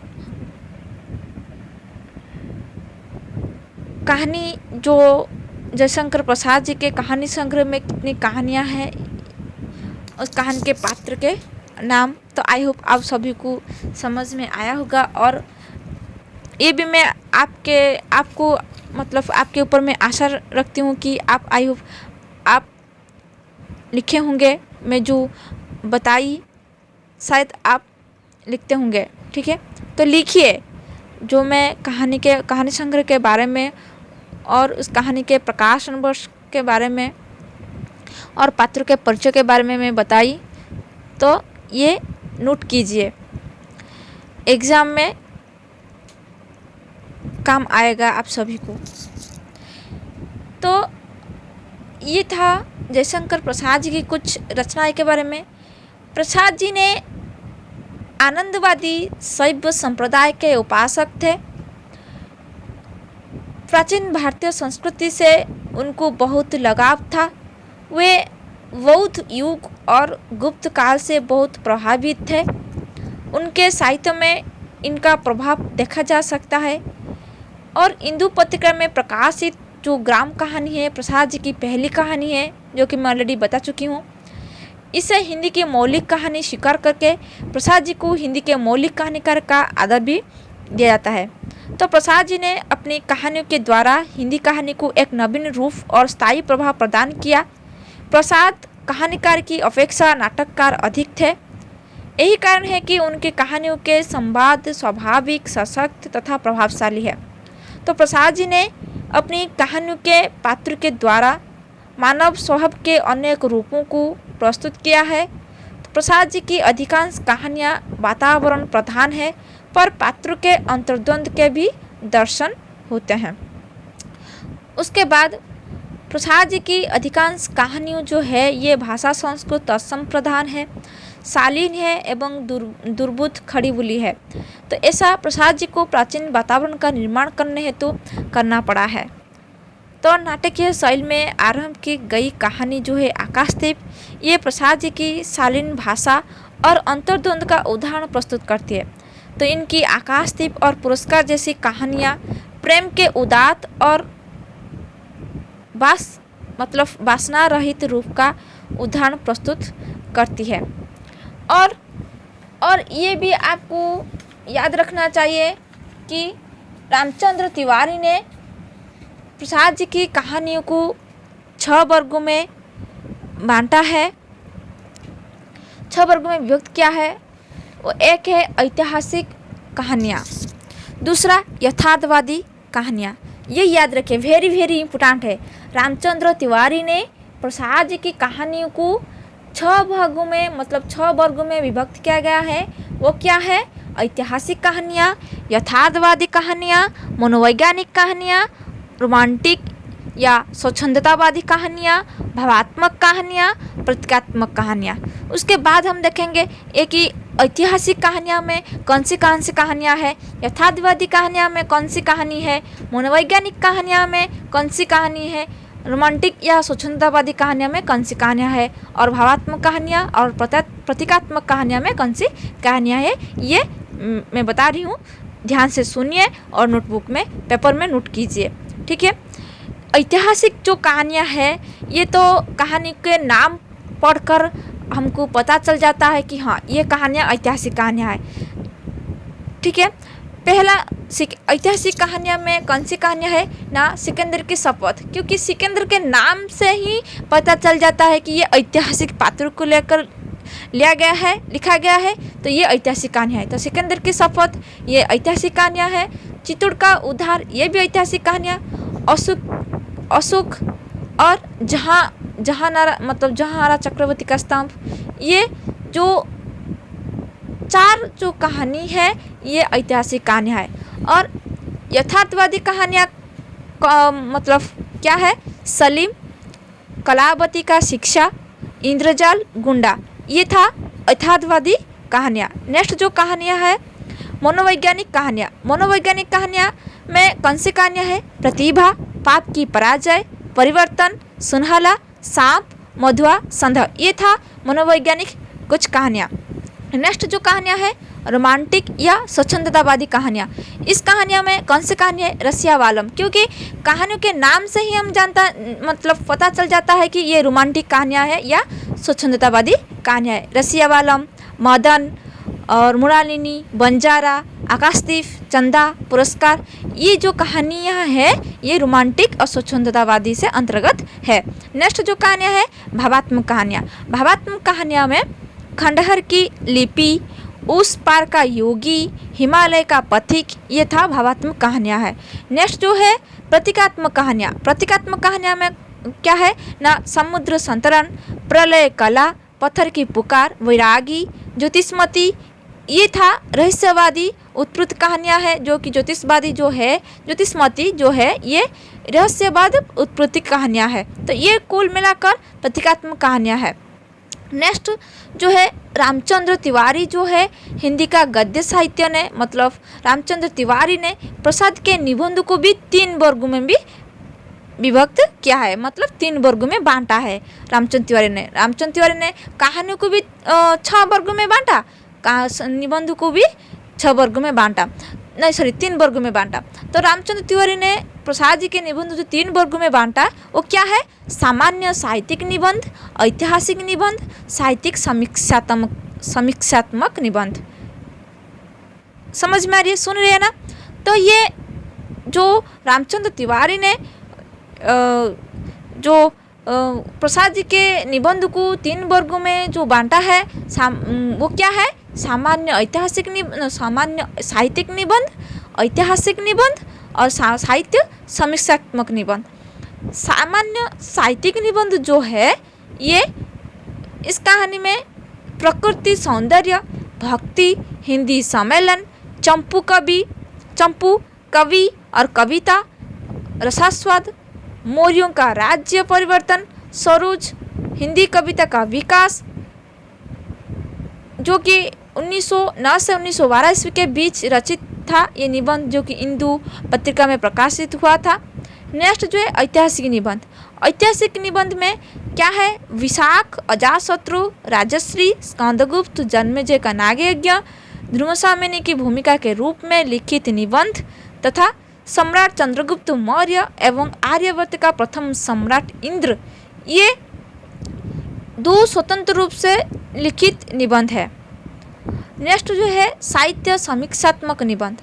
A: कहानी जो जयशंकर प्रसाद जी के कहानी संग्रह में कितनी कहानियाँ हैं, उस कहानी के पात्र के नाम। तो आई होप आप सभी को समझ में आया होगा और ये भी मैं आपको मतलब आपके ऊपर मैं आशा रखती हूँ कि आप आई होप आप लिखे होंगे, मैं जो बताई शायद आप लिखते होंगे। ठीक है, तो लिखिए जो मैं कहानी संग्रह के बारे में और उस कहानी के प्रकाशन वर्ष के बारे में और पात्रों के परिचय के बारे में मैं बताई, तो ये नोट कीजिए, एग्ज़ाम में काम आएगा आप सभी को। तो ये था जयशंकर प्रसाद जी की कुछ रचनाएं के बारे में। प्रसाद जी ने आनंदवादी शैव संप्रदाय के उपासक थे। प्राचीन भारतीय संस्कृति से उनको बहुत लगाव था। वे बौद्ध युग और गुप्त काल से बहुत प्रभावित थे। उनके साहित्य में इनका प्रभाव देखा जा सकता है और इंदु पत्रिका में प्रकाशित जो ग्राम कहानी है प्रसाद जी की पहली कहानी है, जो कि मैं ऑलरेडी बता चुकी हूँ। इसे हिंदी की मौलिक कहानी स्वीकार करके प्रसाद जी को हिंदी के मौलिक कहानीकार का आदर भी दिया जाता है। तो प्रसाद जी ने अपनी कहानियों के द्वारा हिंदी कहानी को एक नवीन रूप और स्थायी प्रभाव प्रदान किया। प्रसाद कहानीकार की अपेक्षा नाटककार अधिक थे। यही कारण है कि उनकी कहानियों के संवाद स्वाभाविक, सशक्त तथा प्रभावशाली है। तो प्रसाद जी ने अपनी कहानियों के पात्र के द्वारा मानव स्वभाव के अनेक रूपों को प्रस्तुत किया है। तो प्रसाद जी की अधिकांश कहानियाँ वातावरण प्रधान है, पर पात्रों के अंतर्द्वंद के भी दर्शन होते हैं। उसके बाद प्रसाद जी की अधिकांश कहानियों जो है ये भाषा संस्कृत तत्सम प्रधान है, शालीन है एवं दुर्बुद्ध खड़ी बोली है। तो ऐसा प्रसाद जी को प्राचीन वातावरण का निर्माण करने हेतु करना पड़ा है। तो नाटकीय शैली में आरंभ की गई कहानी जो है आकाशदीप, ये प्रसाद जी की शालीन भाषा और अंतर्द्वंद का उदाहरण प्रस्तुत करती है। तो इनकी आकाशदीप और पुरस्कार जैसी कहानियाँ प्रेम के उदात्त और वासना रहित रूप का उदाहरण प्रस्तुत करती है। और ये भी आपको याद रखना चाहिए कि रामचंद्र तिवारी ने प्रसाद जी की कहानियों को 6 वर्गों में बांटा है, 6 वर्गों में विभक्त किया है। वो एक है ऐतिहासिक कहानियाँ, दूसरा यथार्थवादी कहानियाँ। ये याद रखें, वेरी वेरी इंपॉर्टेंट है। रामचंद्र तिवारी ने प्रसाद जी की कहानियों को 6 भागों में मतलब 6 वर्गों में विभक्त किया गया है। वो क्या है? ऐतिहासिक कहानियाँ, यथार्थवादी कहानियाँ, मनोवैज्ञानिक कहानियाँ, रोमांटिक या स्वच्छंदतावादी कहानियाँ, भावात्मक कहानियाँ, प्रतीकात्मक कहानियाँ। उसके बाद हम देखेंगे एक ही ऐतिहासिक कहानियाँ में कौन सी कहानियाँ हैं, यथार्थवादी कहानियाँ में कौन सी कहानी है, मनोवैज्ञानिक कहानियाँ में कौन सी कहानी है, रोमांटिक या स्वच्छंदतावादी कहानियाँ में कौन सी कहानियाँ है, और भावात्मक कहानियाँ और प्रतीकात्मक कहानियाँ में कौन सी कहानियाँ है। ये मैं बता रही हूँ, ध्यान से सुनिए और नोटबुक में पेपर में नोट कीजिए। ठीक है, ऐतिहासिक जो कहानियाँ हैं ये तो कहानी के नाम पढ़कर हमको पता चल जाता है कि हाँ ये कहानियाँ ऐतिहासिक कहानियाँ हैं। ठीक है, पहला ऐतिहासिक कहानियाँ में कौन सी कहानियाँ है ना, सिकंदर की शपथ, क्योंकि सिकंदर के नाम से ही पता चल जाता है कि ये ऐतिहासिक पात्र को लेकर लिया गया है, लिखा गया है, तो ये ऐतिहासिक कहानियाँ है। तो सिकंदर की शपथ ये ऐतिहासिक कहानियाँ है। चित्तौड़ का उद्धार ये भी ऐतिहासिक कहानियाँ। अशोक और जहानारा मतलब जहानारा चक्रवर्ती का स्तंभ, ये जो 4 जो कहानी है ये ऐतिहासिक कहानियाँ है। और यथार्थवादी कहानियाँ मतलब क्या है, सलीम, कलावती का शिक्षा, इंद्रजाल, गुंडा, ये था यथार्थवादी कहानियाँ। नेक्स्ट जो कहानियाँ है मनोवैज्ञानिक कहानियाँ। मनोवैज्ञानिक कहानियाँ में कौन सी कहानियाँ है, प्रतिभा, पाप की पराजय, परिवर्तन, सुनहला, सांप, मधुआ, संदेह, ये था मनोवैज्ञानिक कुछ कहानियाँ। नेक्स्ट जो कहानियाँ है रोमांटिक या स्वच्छंदतावादी कहानियाँ। इस कहानियाँ में कौन सी कहानी है, रसियावालम, क्योंकि कहानियों के नाम से ही हम मतलब पता चल जाता है कि ये रोमांटिक कहानियाँ है या स्वच्छंदतावादी कहानियाँ है। रसियावालम, मदन और मृणालिनी, बंजारा, आकाशदीप, चंदा, पुरस्कार, ये जो कहानियाँ हैं ये रोमांटिक और स्वच्छंदतावादी से अंतर्गत है। नेक्स्ट जो कहानियाँ है भावात्मक कहानियाँ। भावात्मक कहानियाँ में खंडहर की लिपि, उस पार का योगी, हिमालय का पथिक, ये था भावात्मक कहानियाँ है। नेक्स्ट जो है प्रतीकात्मक कहानियाँ। प्रतीकात्मक कहानियाँ में क्या है ना, समुद्र संतरण, प्रलय कला, पत्थर की पुकार, वैरागी, ज्योतिषमती, ये था रहस्यवादी उत्प्रेत कहानियाँ है, जो कि ज्योतिषवादी जो है, ज्योतिषमती जो है ये रहस्यवाद उत्प्रेत कहानियाँ है। तो ये कुल मिलाकर प्रतीकात्मक कहानियाँ है। नेक्स्ट जो है रामचंद्र तिवारी जो है हिंदी का गद्य साहित्य ने मतलब रामचंद्र तिवारी ने प्रसाद के निबंध को भी 3 वर्गों में भी विभक्त किया है, मतलब 3 वर्गों में बांटा है रामचंद्र तिवारी ने कहानियों को भी 6 वर्गों में बांटा, निबंध को भी 6 वर्गों में बांटा, नहीं सॉरी 3 वर्गों में बांटा। तो रामचंद्र तिवारी ने प्रसाद जी के निबंध जो 3 वर्गों में बांटा वो क्या है, सामान्य साहित्यिक निबंध, ऐतिहासिक निबंध, साहित्यिक समीक्षात्मक निबंध। समझ में आ रही है, सुन रहे हैं ना। तो ये जो रामचंद्र तिवारी ने जो प्रसाद जी के निबंध को 3 वर्गों में जो बांटा है वो क्या है, सामान्य साहित्यिक निबंध, ऐतिहासिक निबंध और साहित्य समीक्षात्मक निबंध। सामान्य साहित्यिक निबंध जो है ये इस कहानी में प्रकृति सौंदर्य, भक्ति, हिंदी सम्मेलन, चंपू कवि और कविता, रसास्वाद, मौर्यों का राज्य परिवर्तन, सरोज, हिंदी कविता का विकास, जो कि 1909 से 1912 ईस्वी के बीच रचित था ये निबंध, जो कि हिंदू पत्रिका में प्रकाशित हुआ था। नेक्स्ट जो है ऐतिहासिक निबंध। ऐतिहासिक निबंध में क्या है, विशाख, अजातशत्रु, राजश्री, स्कंदगुप्त, जन्मेजय का नागयज्ञ, ध्रुवसामिनी की भूमिका के रूप में लिखित निबंध तथा सम्राट चंद्रगुप्त मौर्य एवं आर्यावर्त का प्रथम सम्राट इंद्र, ये 2 स्वतंत्र रूप से लिखित निबंध है। नेक्स्ट जो है साहित्य समीक्षात्मक निबंध।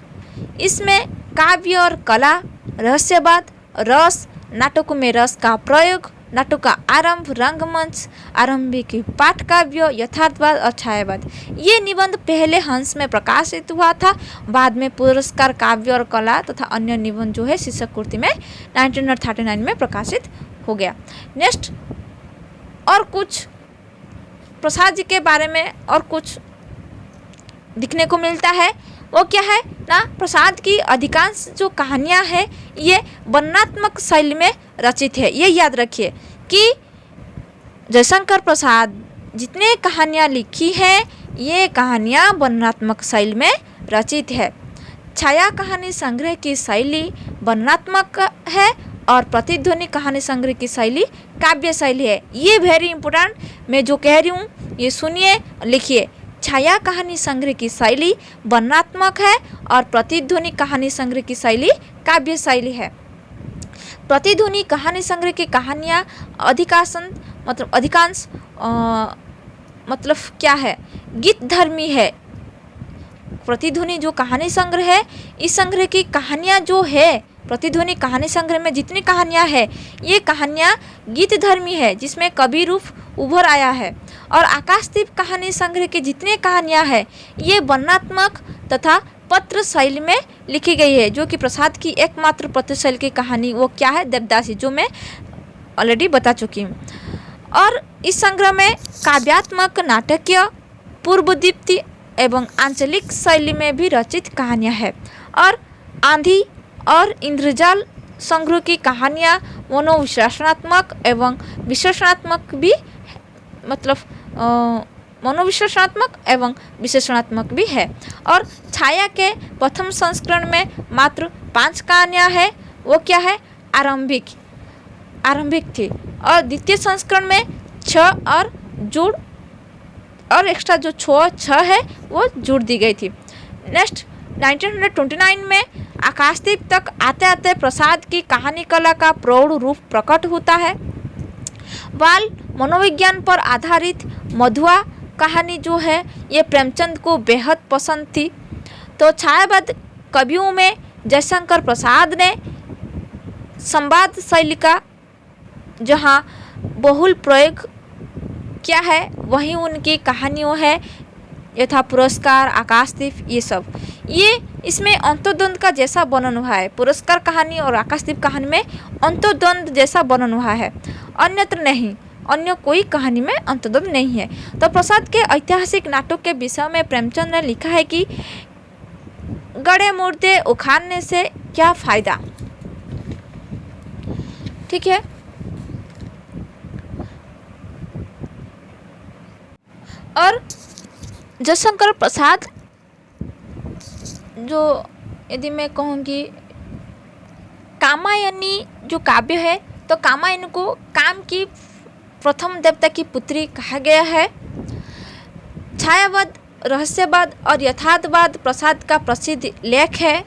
A: इसमें काव्य और कला, रहस्यवाद, रस, नाटकों में रस का प्रयोग, नाटक का आरंभ, रंगमंच, आरंभिक पाठ काव्य, यथार्थवाद और छायावाद, ये निबंध पहले हंस में प्रकाशित हुआ था, बाद में पुरस्कार काव्य और कला तथा अन्य निबंध जो है शीर्षक कृति में 1939 में प्रकाशित हो गया। नेक्स्ट और कुछ प्रसाद जी के बारे में और कुछ दिखने को मिलता है, वो क्या है ना, प्रसाद की अधिकांश जो कहानियाँ हैं ये वर्णनात्मक शैली में रचित है। ये याद रखिए कि जयशंकर प्रसाद जितने कहानियाँ लिखी हैं ये कहानियाँ वर्णनात्मक शैली में रचित है। छाया कहानी संग्रह की शैली वर्णनात्मक है और प्रतिध्वनि कहानी संग्रह की शैली काव्य शैली है। ये वेरी इंपॉर्टेंट, मैं जो कह रही हूँ ये सुनिए, लिखिए। छाया कहानी संग्रह की शैली वर्णनात्मक है और प्रतिध्वनि कहानी संग्रह की शैली काव्य शैली है। प्रतिध्वनि कहानी संग्रह की कहानियाँ अधिकांश मतलब क्या है, गीत धर्मी है। प्रतिध्वनि जो कहानी संग्रह है, इस संग्रह की कहानियाँ जो है, प्रतिध्वनि कहानी संग्रह में जितनी कहानियाँ हैं, ये कहानियाँ गीत धर्मी है, जिसमें कवि रूप उभर आया है। और आकाशदीप कहानी संग्रह की जितनी कहानियाँ हैं, ये वर्णनात्मक तथा पत्र शैली में लिखी गई है, जो कि प्रसाद की एकमात्र पत्र शैली की कहानी वो क्या है, देवदासी, जो मैं ऑलरेडी बता चुकी हूँ। और इस संग्रह में काव्यात्मक, नाटकीय, पूर्वदीप्ति एवं आंचलिक शैली में भी रचित कहानियाँ हैं। और आंधी और इंद्रजाल संग्रह की कहानियाँ मनोविश्लेषणात्मक एवं विश्लेषणात्मक भी मतलब मनोविश्लेषणात्मक एवं विश्लेषणात्मक भी है। और छाया के प्रथम संस्करण में मात्र 5 कहानियाँ हैं, वो क्या है, आरंभिक थी। और द्वितीय संस्करण में 6 और जुड़ और एक्स्ट्रा जो 6 है वो जुड़ दी गई थी। नेक्स्ट 1929 में आकाशदीप तक आते आते प्रसाद की कहानी कला का प्रौढ़ रूप प्रकट होता है। बाल मनोविज्ञान पर आधारित मधुआ कहानी जो है, ये प्रेमचंद को बेहद पसंद थी। तो छायावाद कवियों में जयशंकर प्रसाद ने संवाद शैली का जहाँ बहुल प्रयोग क्या है, वहीं उनकी कहानियों है, यथा पुरस्कार, आकाशदीप, ये सब। ये इसमें अंतर्द्वंद का जैसा वर्णन हुआ है। पुरस्कार कहानी और आकाशदीप कहानी में अंतर्द्वंद जैसा वर्णन हुआ है, अन्यत्र नहीं, अन्य कोई कहानी में अंतर्द्वंद नहीं है। तो प्रसाद के ऐतिहासिक नाटक के विषय में प्रेमचंद ने लिखा है कि गड़े मुर्दे उखाड़ने से क्या फायदा। ठीक है। और जयशंकर प्रसाद जो, यदि मैं कहूँगी कामायनी जो काव्य है, तो कामायनी को काम की प्रथम देवता की पुत्री कहा गया है। छायावाद, रहस्यवाद और यथार्थवाद प्रसाद का प्रसिद्ध लेख है।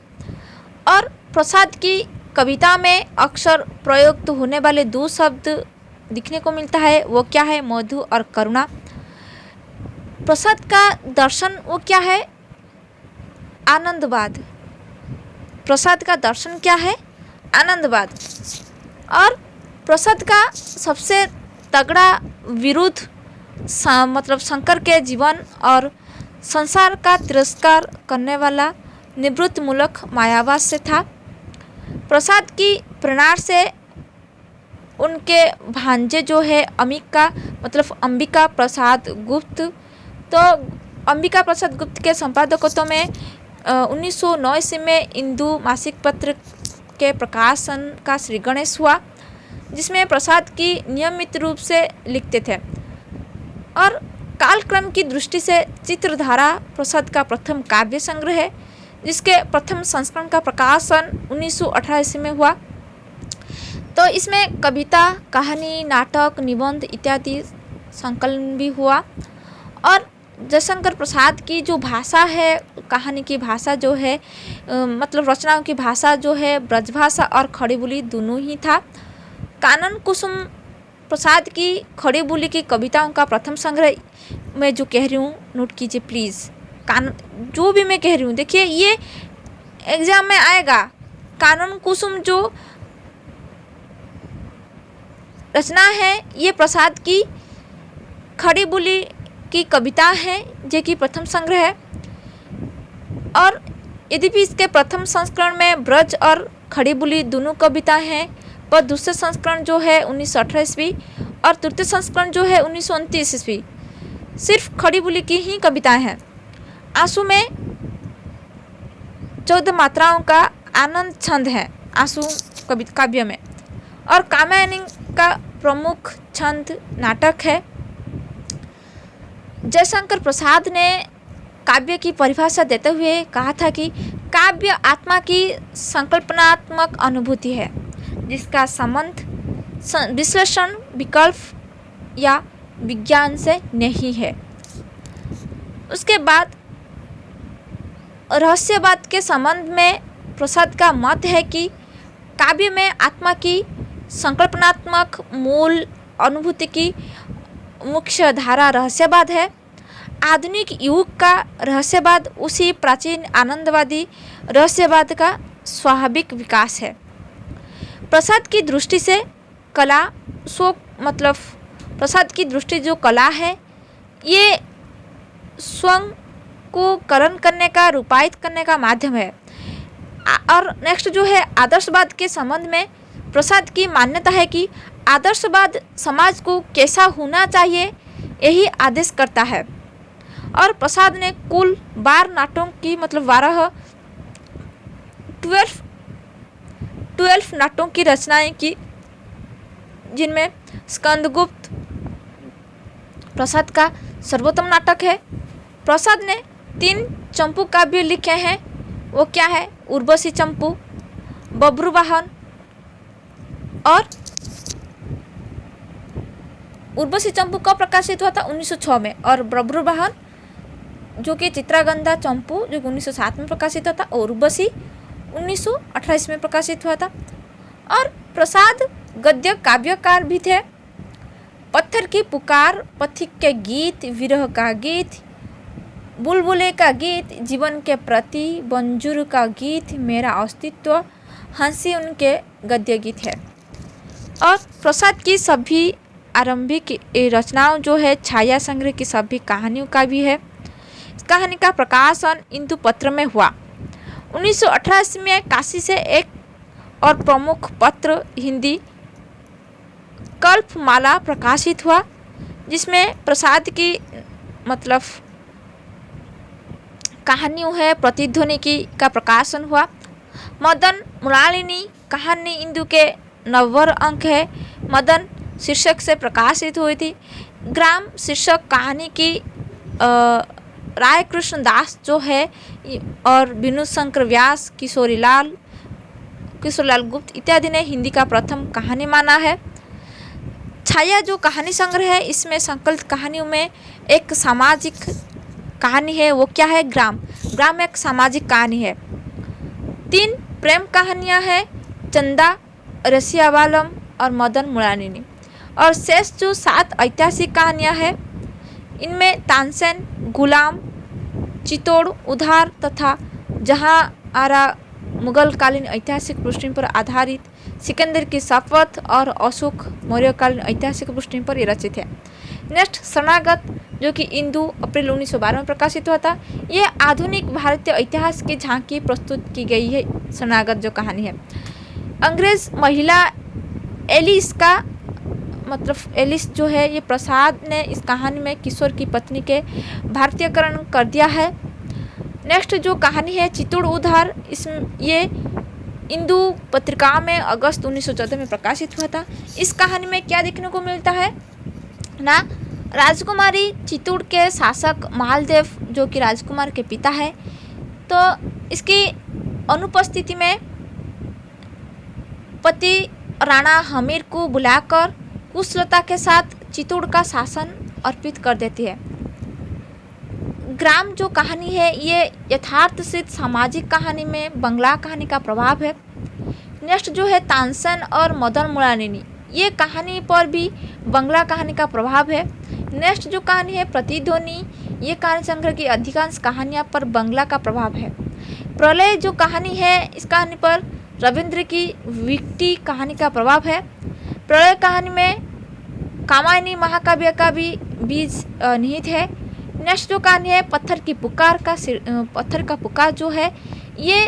A: और प्रसाद की कविता में अक्सर प्रयुक्त होने वाले 2 शब्द दिखने को मिलता है, वो क्या है, मधु और करुणा। प्रसाद का दर्शन वो क्या है, आनंदवाद। प्रसाद का दर्शन क्या है, आनंदवाद। और प्रसाद का सबसे तगड़ा विरुद्ध मतलब शंकर के जीवन और संसार का तिरस्कार करने वाला निवृत्तिमूलक मायावाद से था। प्रसाद की प्रेरणा से उनके भांजे जो है अंबिका प्रसाद गुप्त, तो अंबिका प्रसाद गुप्त के संपादकत्व में 1909 ईस्वी में हिंदू मासिक पत्र के प्रकाशन का श्री गणेश हुआ, जिसमें प्रसाद की नियमित रूप से लिखते थे। और कालक्रम की दृष्टि से चित्रधारा प्रसाद का प्रथम काव्य संग्रह है, जिसके प्रथम संस्करण का प्रकाशन 1918 ईस्वी में हुआ। तो इसमें कविता, कहानी, नाटक, निबंध इत्यादि संकलन भी हुआ। और जयशंकर प्रसाद की जो भाषा है, कहानी की भाषा जो है, मतलब रचनाओं की भाषा जो है, ब्रजभाषा और खड़ी बोली दोनों ही था। कानन कुसुम प्रसाद की खड़ी बोली की कविताओं का प्रथम संग्रह मैं जो कह रही हूँ, नोट कीजिए प्लीज़। जो भी मैं कह रही हूँ, देखिए ये एग्जाम में आएगा। कानन कुसुम जो रचना है, ये प्रसाद की खड़ी बोली की कविता है, जो कि प्रथम संग्रह है। और यद्यपि इसके प्रथम संस्करण में ब्रज और खड़ी बोली दोनों कविता हैं, पर दूसरे संस्करण जो है 1918 ईस्वी और तृतीय संस्करण जो है 1929 ईस्वी सिर्फ खड़ी बोली की ही कविताएं हैं। आंसू में 14 मात्राओं का आनंद छंद है आंसू काव्य में। और कामायनी का प्रमुख छंद नाटक है। जयशंकर प्रसाद ने काव्य की परिभाषा देते हुए कहा था कि काव्य आत्मा की संकल्पनात्मक अनुभूति है, जिसका संबंध विश्लेषण, विकल्प या विज्ञान से नहीं है। उसके बाद रहस्यवाद के संबंध में प्रसाद का मत है कि काव्य में आत्मा की संकल्पनात्मक मूल अनुभूति की मुख्य धारा रहस्यवाद है। आधुनिक युग का रहस्यवाद उसी प्राचीन आनंदवादी रहस्यवाद का स्वाभाविक विकास है। प्रसाद की दृष्टि से कला प्रसाद की दृष्टि जो कला है, ये स्वयं को करण करने का, रूपायित करने का माध्यम है। और नेक्स्ट जो है आदर्शवाद के संबंध में प्रसाद की मान्यता है कि आदर्शवाद समाज को कैसा होना चाहिए यही आदेश करता है। और प्रसाद ने कुल 12 नाटकों की 12 नाटकों की रचनाएं की, जिनमें स्कंदगुप्त प्रसाद का सर्वोत्तम नाटक है। प्रसाद ने 3 चंपू काव्य लिखे हैं। वो क्या है? उर्वशी चंपू, बब्रुवाहन और उर्वशी चंपू कब प्रकाशित हुआ था? 1906 में। और बब्रुवाहन जो कि चित्रागंधा चंपू जो 1907 में प्रकाशित हुआ था, और उर्वशी 1928 में प्रकाशित हुआ था। और प्रसाद गद्य काव्यकार भी थे। पत्थर की पुकार, पथिक के गीत, विरह का गीत, बुलबुले का गीत, जीवन के प्रति, बंजुर का गीत, मेरा अस्तित्व, हंसी उनके गद्य गीत है। और प्रसाद की सभी आरंभिक रचनाओं जो है छाया संग्रह की सभी कहानियों का भी है। इस कहानी का प्रकाशन इंदु पत्र में हुआ। 1988 में काशी से एक और प्रमुख पत्र हिंदी कल्पमाला प्रकाशित हुआ, जिसमें प्रसाद की कहानियों है प्रतिध्वनि की का प्रकाशन हुआ। मदन मृणालिनी कहानी इंदु के 90 अंक है। मदन शीर्षक से प्रकाशित हुई थी। ग्राम शीर्षक कहानी की राय कृष्ण दास जो है और विनु शंकर व्यास, किशोरीलाल गुप्त इत्यादि ने हिंदी का प्रथम कहानी माना है। छाया जो कहानी संग्रह है, इसमें संकलित कहानियों में एक सामाजिक कहानी है। वो क्या है? ग्राम एक सामाजिक कहानी है। 3 प्रेम कहानियां हैं, चंदा, रसियावालम और मदन मुरारिनी। और शेष जो 7 ऐतिहासिक कहानियां हैं, इनमें तानसेन, गुलाम, चित्तौड़ उधार तथा जहांआरा मुगलकालीन ऐतिहासिक पृष्ठभूमि पर आधारित, सिकंदर की शपथ और अशोक मौर्यकालीन ऐतिहासिक पृष्ठभूमि पर रचित है। नेक्स्ट शरणागत जो कि इंदु अप्रैल 1912 में प्रकाशित हुआ था। ये आधुनिक भारतीय इतिहास की झांकी प्रस्तुत की गई है। शरणागत जो कहानी है, अंग्रेज महिला एलिस जो है, ये प्रसाद ने इस कहानी में किशोर की पत्नी के भारतीयकरण कर दिया है। नेक्स्ट जो कहानी है चित्तौड़ उधार, ये इंदु पत्रिका में अगस्त 1914 में प्रकाशित हुआ था। इस कहानी में क्या देखने को मिलता है ना, राजकुमारी चित्तौड़ के शासक मालदेव जो कि राजकुमार के पिता है, तो इसकी अनुपस्थिति में पति राणा हमीर को बुलाकर कुशलता के साथ चित्तौड़ का शासन अर्पित कर देती है। ग्राम जो कहानी है, ये यथार्थसिद्ध सामाजिक कहानी में बंगला कहानी का प्रभाव है। नेक्स्ट जो है तानसेन और मदन मुरारिनी, ये कहानी पर भी बंगला कहानी का प्रभाव है। नेक्स्ट जो कहानी है प्रतिध्वनि, ये कहानी संग्रह की अधिकांश कहानियाँ पर बंगला का प्रभाव है। प्रलय जो कहानी है, इस कहानी पर रविंद्र की विक्टी कहानी का प्रभाव है। प्रलय कहानी में कामायनी महाकाव्य का भी बीज निहित है। नेक्स्ट जो कहानी है पत्थर का पुकार जो है, ये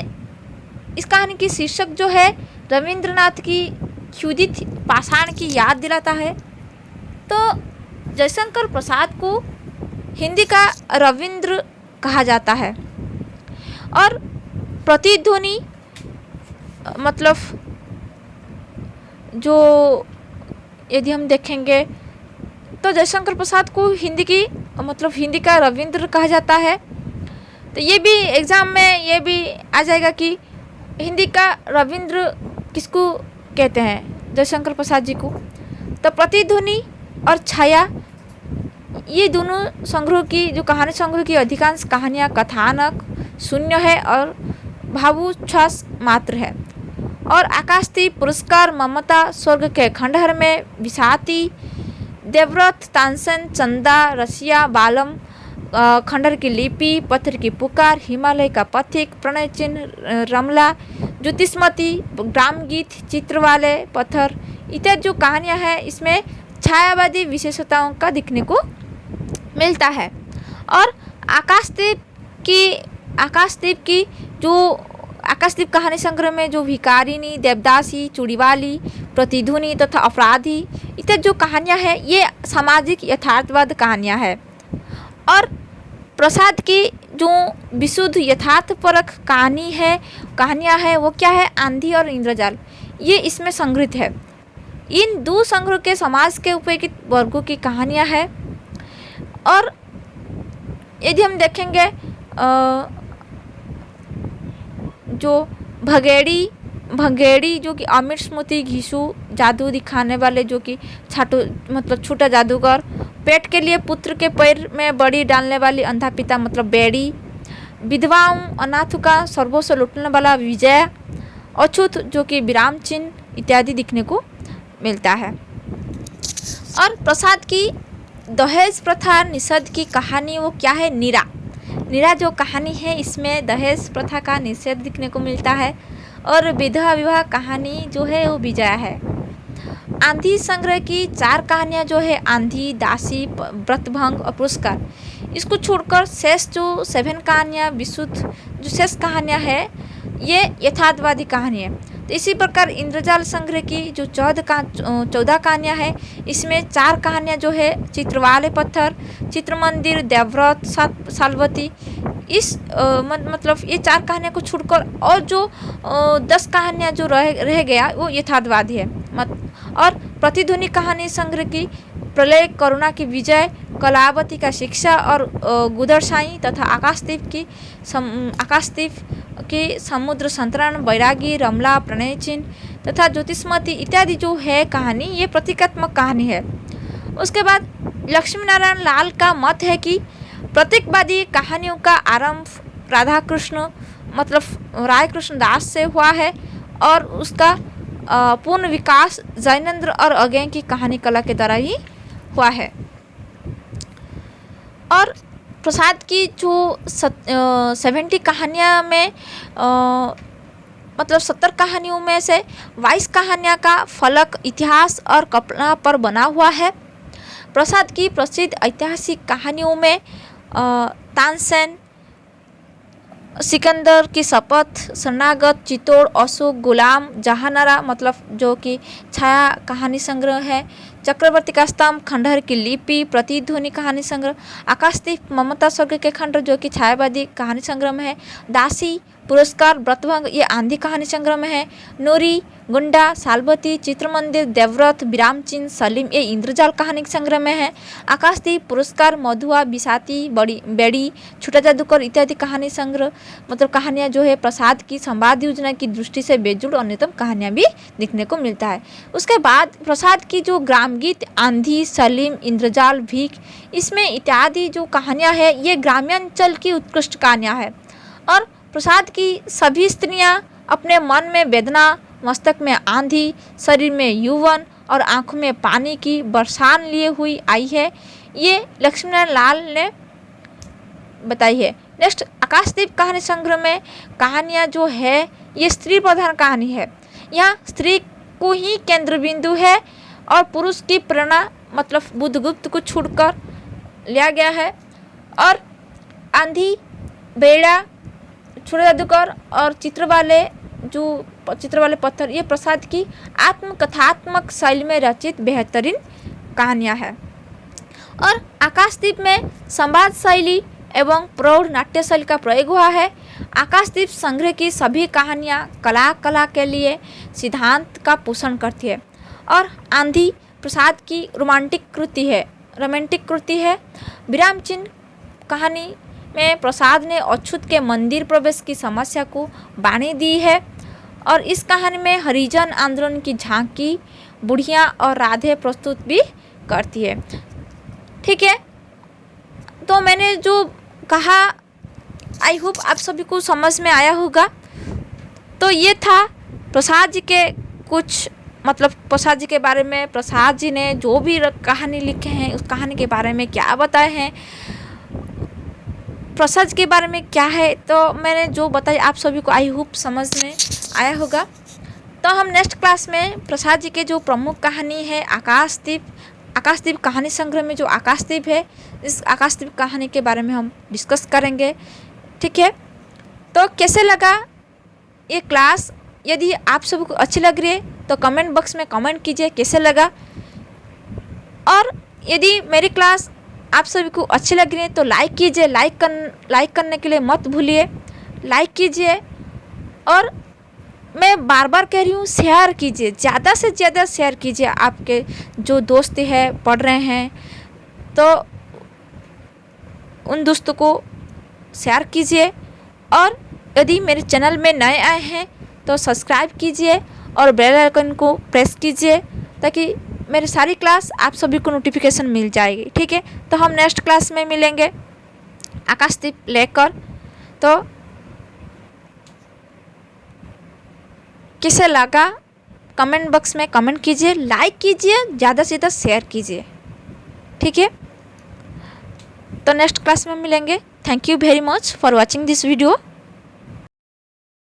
A: इस कहानी की शीर्षक जो है रविंद्रनाथ की क्षुधित पाषाण की याद दिलाता है। तो जयशंकर प्रसाद को हिंदी का रविंद्र कहा जाता है। और प्रतिध्वनि जो यदि हम देखेंगे तो जयशंकर प्रसाद को हिंदी का रविंद्र कहा जाता है। तो ये भी एग्ज़ाम में ये भी आ जाएगा कि हिंदी का रविंद्र किसको कहते हैं, जयशंकर प्रसाद जी को। तो प्रतिध्वनि और छाया, ये दोनों संग्रह की जो कहानी संग्रह की अधिकांश कहानियाँ कथानक शून्य है और भावुच्छ्वास मात्र है। और आकाशदीप पुरस्कार ममता स्वर्ग के खंडहर में विसाती, देवव्रत, तानसेन, चंदा, रसिया, बालम, खंडहर की लिपि, पत्थर की पुकार, हिमालय का पथिक, प्रणय चिन्ह, रमला, ज्योतिष्मती, ग्राम गीत, चित्र वाले पत्थर इत्यादि जो कहानियाँ हैं इसमें छायावादी विशेषताओं का दिखने को मिलता है। और आकाशदीप कहानी संग्रह में जो भिखारिनी, देवदासी, चूड़ीवाली, प्रतिध्वनि तथा अपराधी इत्यादि जो कहानियाँ हैं ये सामाजिक यथार्थवाद कहानियाँ हैं। और प्रसाद की जो विशुद्ध यथार्थपरक कहानियाँ हैं वो क्या है, आंधी और इंद्रजाल, ये इसमें संग्रहित है। इन दो संग्रह के समाज के उपेक्षित वर्गों की कहानियाँ हैं। और यदि हम देखेंगे जो भंगेड़ी जो कि अमीर स्मृति, घिसू, जादू दिखाने वाले जो कि छोटा जादूगर, पेट के लिए पुत्र के पैर में बड़ी डालने वाली अंधा पिता मतलब बेड़ी, विधवाओं अनाथों का सर्वस्व लूटने वाला विजय, अछूत जो कि विराम चिन्ह इत्यादि दिखने को मिलता है। और प्रसाद की दहेज प्रथा निषेध की कहानी वो क्या है, नीरा जो कहानी है इसमें दहेज प्रथा का निषेध दिखने को मिलता है। और विधवा विवाह कहानी जो है वो विजया है। आंधी संग्रह की 4 कहानियाँ जो है, आंधी, दासी, व्रतभंग और पुरस्कार, इसको छोड़कर शेष जो 7 कहानियाँ विशुद्ध जो शेष कहानियाँ है ये यथार्थवादी कहानी है। तो इसी प्रकार इंद्रजाल संग्रह की जो 14 कहानियाँ हैं इसमें 4 कहानियाँ जो है चित्र वाले पत्थर, चित्र मंदिर, देवव्रत, सालवती, इस मतलब ये 4 कहानियाँ को छोड़कर और जो 10 कहानियाँ जो रह गया वो यथार्थवादी है। और प्रतिध्वनि कहानी संग्रह की प्रलय, करुणा की विजय, कलावती का शिक्षा और गुदरसाई तथा आकाशदीप की समुद्र संतरण, बैरागी, रमला, प्रणय चिन्ह तथा ज्योतिष्मती इत्यादि जो है कहानी ये प्रतीकात्मक कहानी है। उसके बाद लक्ष्मी नारायण लाल का मत है कि प्रतीकवादी कहानियों का आरंभ राधा कृष्ण मतलब राय कृष्ण दास से हुआ है और उसका पूर्ण विकास जैनेन्द्र और अज्ञेय की कहानी कला के द्वारा ही हुआ है। और प्रसाद की जो 70 कहानियाँ में मतलब 70 कहानियों में से 22 कहानियाँ का फलक इतिहास और कल्पना पर बना हुआ है। प्रसाद की प्रसिद्ध ऐतिहासिक कहानियों में तानसेन, सिकंदर की शपथ, शरणागत, चित्तौड़, अशोक, गुलाम, जहानारा मतलब जो कि छाया कहानी संग्रह है, चक्रवर्ती का स्तंभ, खंडहर की लिपि, प्रतिध्वनि कहानी संग्रह, आकाशदीप, ममता स्वर्ग के खंडहर जो कि छायावादी कहानी संग्रह में है, दासी, पुरस्कार, व्रतभंग ये आंधी कहानी संग्रह में है, नूरी, गुंडा, सालवती, चित्रमंदिर, देवव्रत, विराम चिन्ह, सलीम ये इंद्रजाल कहानी संग्रह में है, आकाशदीप, पुरस्कार, मधुआ, बिसाती, बेड़ी, छोटा जादूगर इत्यादि कहानी संग्रह मतलब कहानियाँ जो है प्रसाद की संवाद योजना की दृष्टि से बेजोड़ अन्यतम कहानियाँ भी दिखने को मिलता है। उसके बाद प्रसाद की जो ग्राम गीत, आंधी, सलीम, इंद्रजाल, भीख इसमें इत्यादि जो कहानियाँ हैं ये ग्राम्यांचल की उत्कृष्ट कहानियाँ हैं। और प्रसाद की सभी स्त्रियाँ अपने मन में वेदना, मस्तक में आंधी, शरीर में यौवन और आँखों में पानी की बरसात लिए हुई आई है, ये लक्ष्मीनारायण लाल ने बताई है। नेक्स्ट आकाशदीप कहानी संग्रह में कहानियाँ जो है ये स्त्री प्रधान कहानी है। यहाँ स्त्री को ही केंद्र बिंदु है और पुरुष की प्रेरणा मतलब बुद्धगुप्त को छोड़कर लिया गया है। और आंधी, बेड़ा, छोटा जादूगर और चित्र वाले पत्थर ये प्रसाद की आत्मकथात्मक शैली में रचित बेहतरीन कहानियाँ हैं। और आकाशदीप में संवाद शैली एवं प्रौढ़ नाट्य शैली का प्रयोग हुआ है। आकाशदीप संग्रह की सभी कहानियाँ कला के लिए सिद्धांत का पोषण करती है। और आंधी प्रसाद की रोमांटिक कृति है। विराम चिन्ह कहानी में प्रसाद ने अछूत के मंदिर प्रवेश की समस्या को बानी दी है। और इस कहानी में हरिजन आंदोलन की झांकी बुढ़िया और राधे प्रस्तुत भी करती है। ठीक है, तो मैंने जो कहा आई होप आप सभी को समझ में आया होगा। तो ये था प्रसाद जी के कुछ मतलब प्रसाद जी के बारे में, प्रसाद जी ने जो भी कहानी लिखे हैं उस कहानी के बारे में क्या बताए हैं, प्रसाद जी के बारे में क्या है, तो मैंने जो बताई आप सभी को आई होप समझ में आया होगा। तो हम नेक्स्ट क्लास में प्रसाद जी के जो प्रमुख कहानी है आकाशदीप कहानी संग्रह में जो आकाशदीप है, इस आकाशदीप कहानी के बारे में हम डिस्कस करेंगे। ठीक है, तो कैसे लगा ये क्लास? यदि आप सभी को अच्छी लग रही है तो कमेंट बॉक्स में कमेंट कीजिए कैसे लगा। और यदि मेरी क्लास आप सभी को अच्छी लग रही है तो लाइक कीजिए, लाइक करने के लिए मत भूलिए, लाइक कीजिए। और मैं बार बार कह रही हूँ, शेयर कीजिए, ज़्यादा से ज़्यादा शेयर कीजिए। आपके जो दोस्त हैं पढ़ रहे हैं तो उन दोस्तों को शेयर कीजिए। और यदि मेरे चैनल में नए आए हैं तो सब्सक्राइब कीजिए और बेल आइकन को प्रेस कीजिए ताकि मेरी सारी क्लास आप सभी को नोटिफिकेशन मिल जाएगी। ठीक है, तो हम नेक्स्ट क्लास में मिलेंगे आकाशदीप लेकर। तो कैसे लगा कमेंट बॉक्स में कमेंट कीजिए, लाइक कीजिए, ज़्यादा से ज़्यादा शेयर कीजिए। ठीक है, तो नेक्स्ट क्लास में मिलेंगे। Thank you very much for watching this video.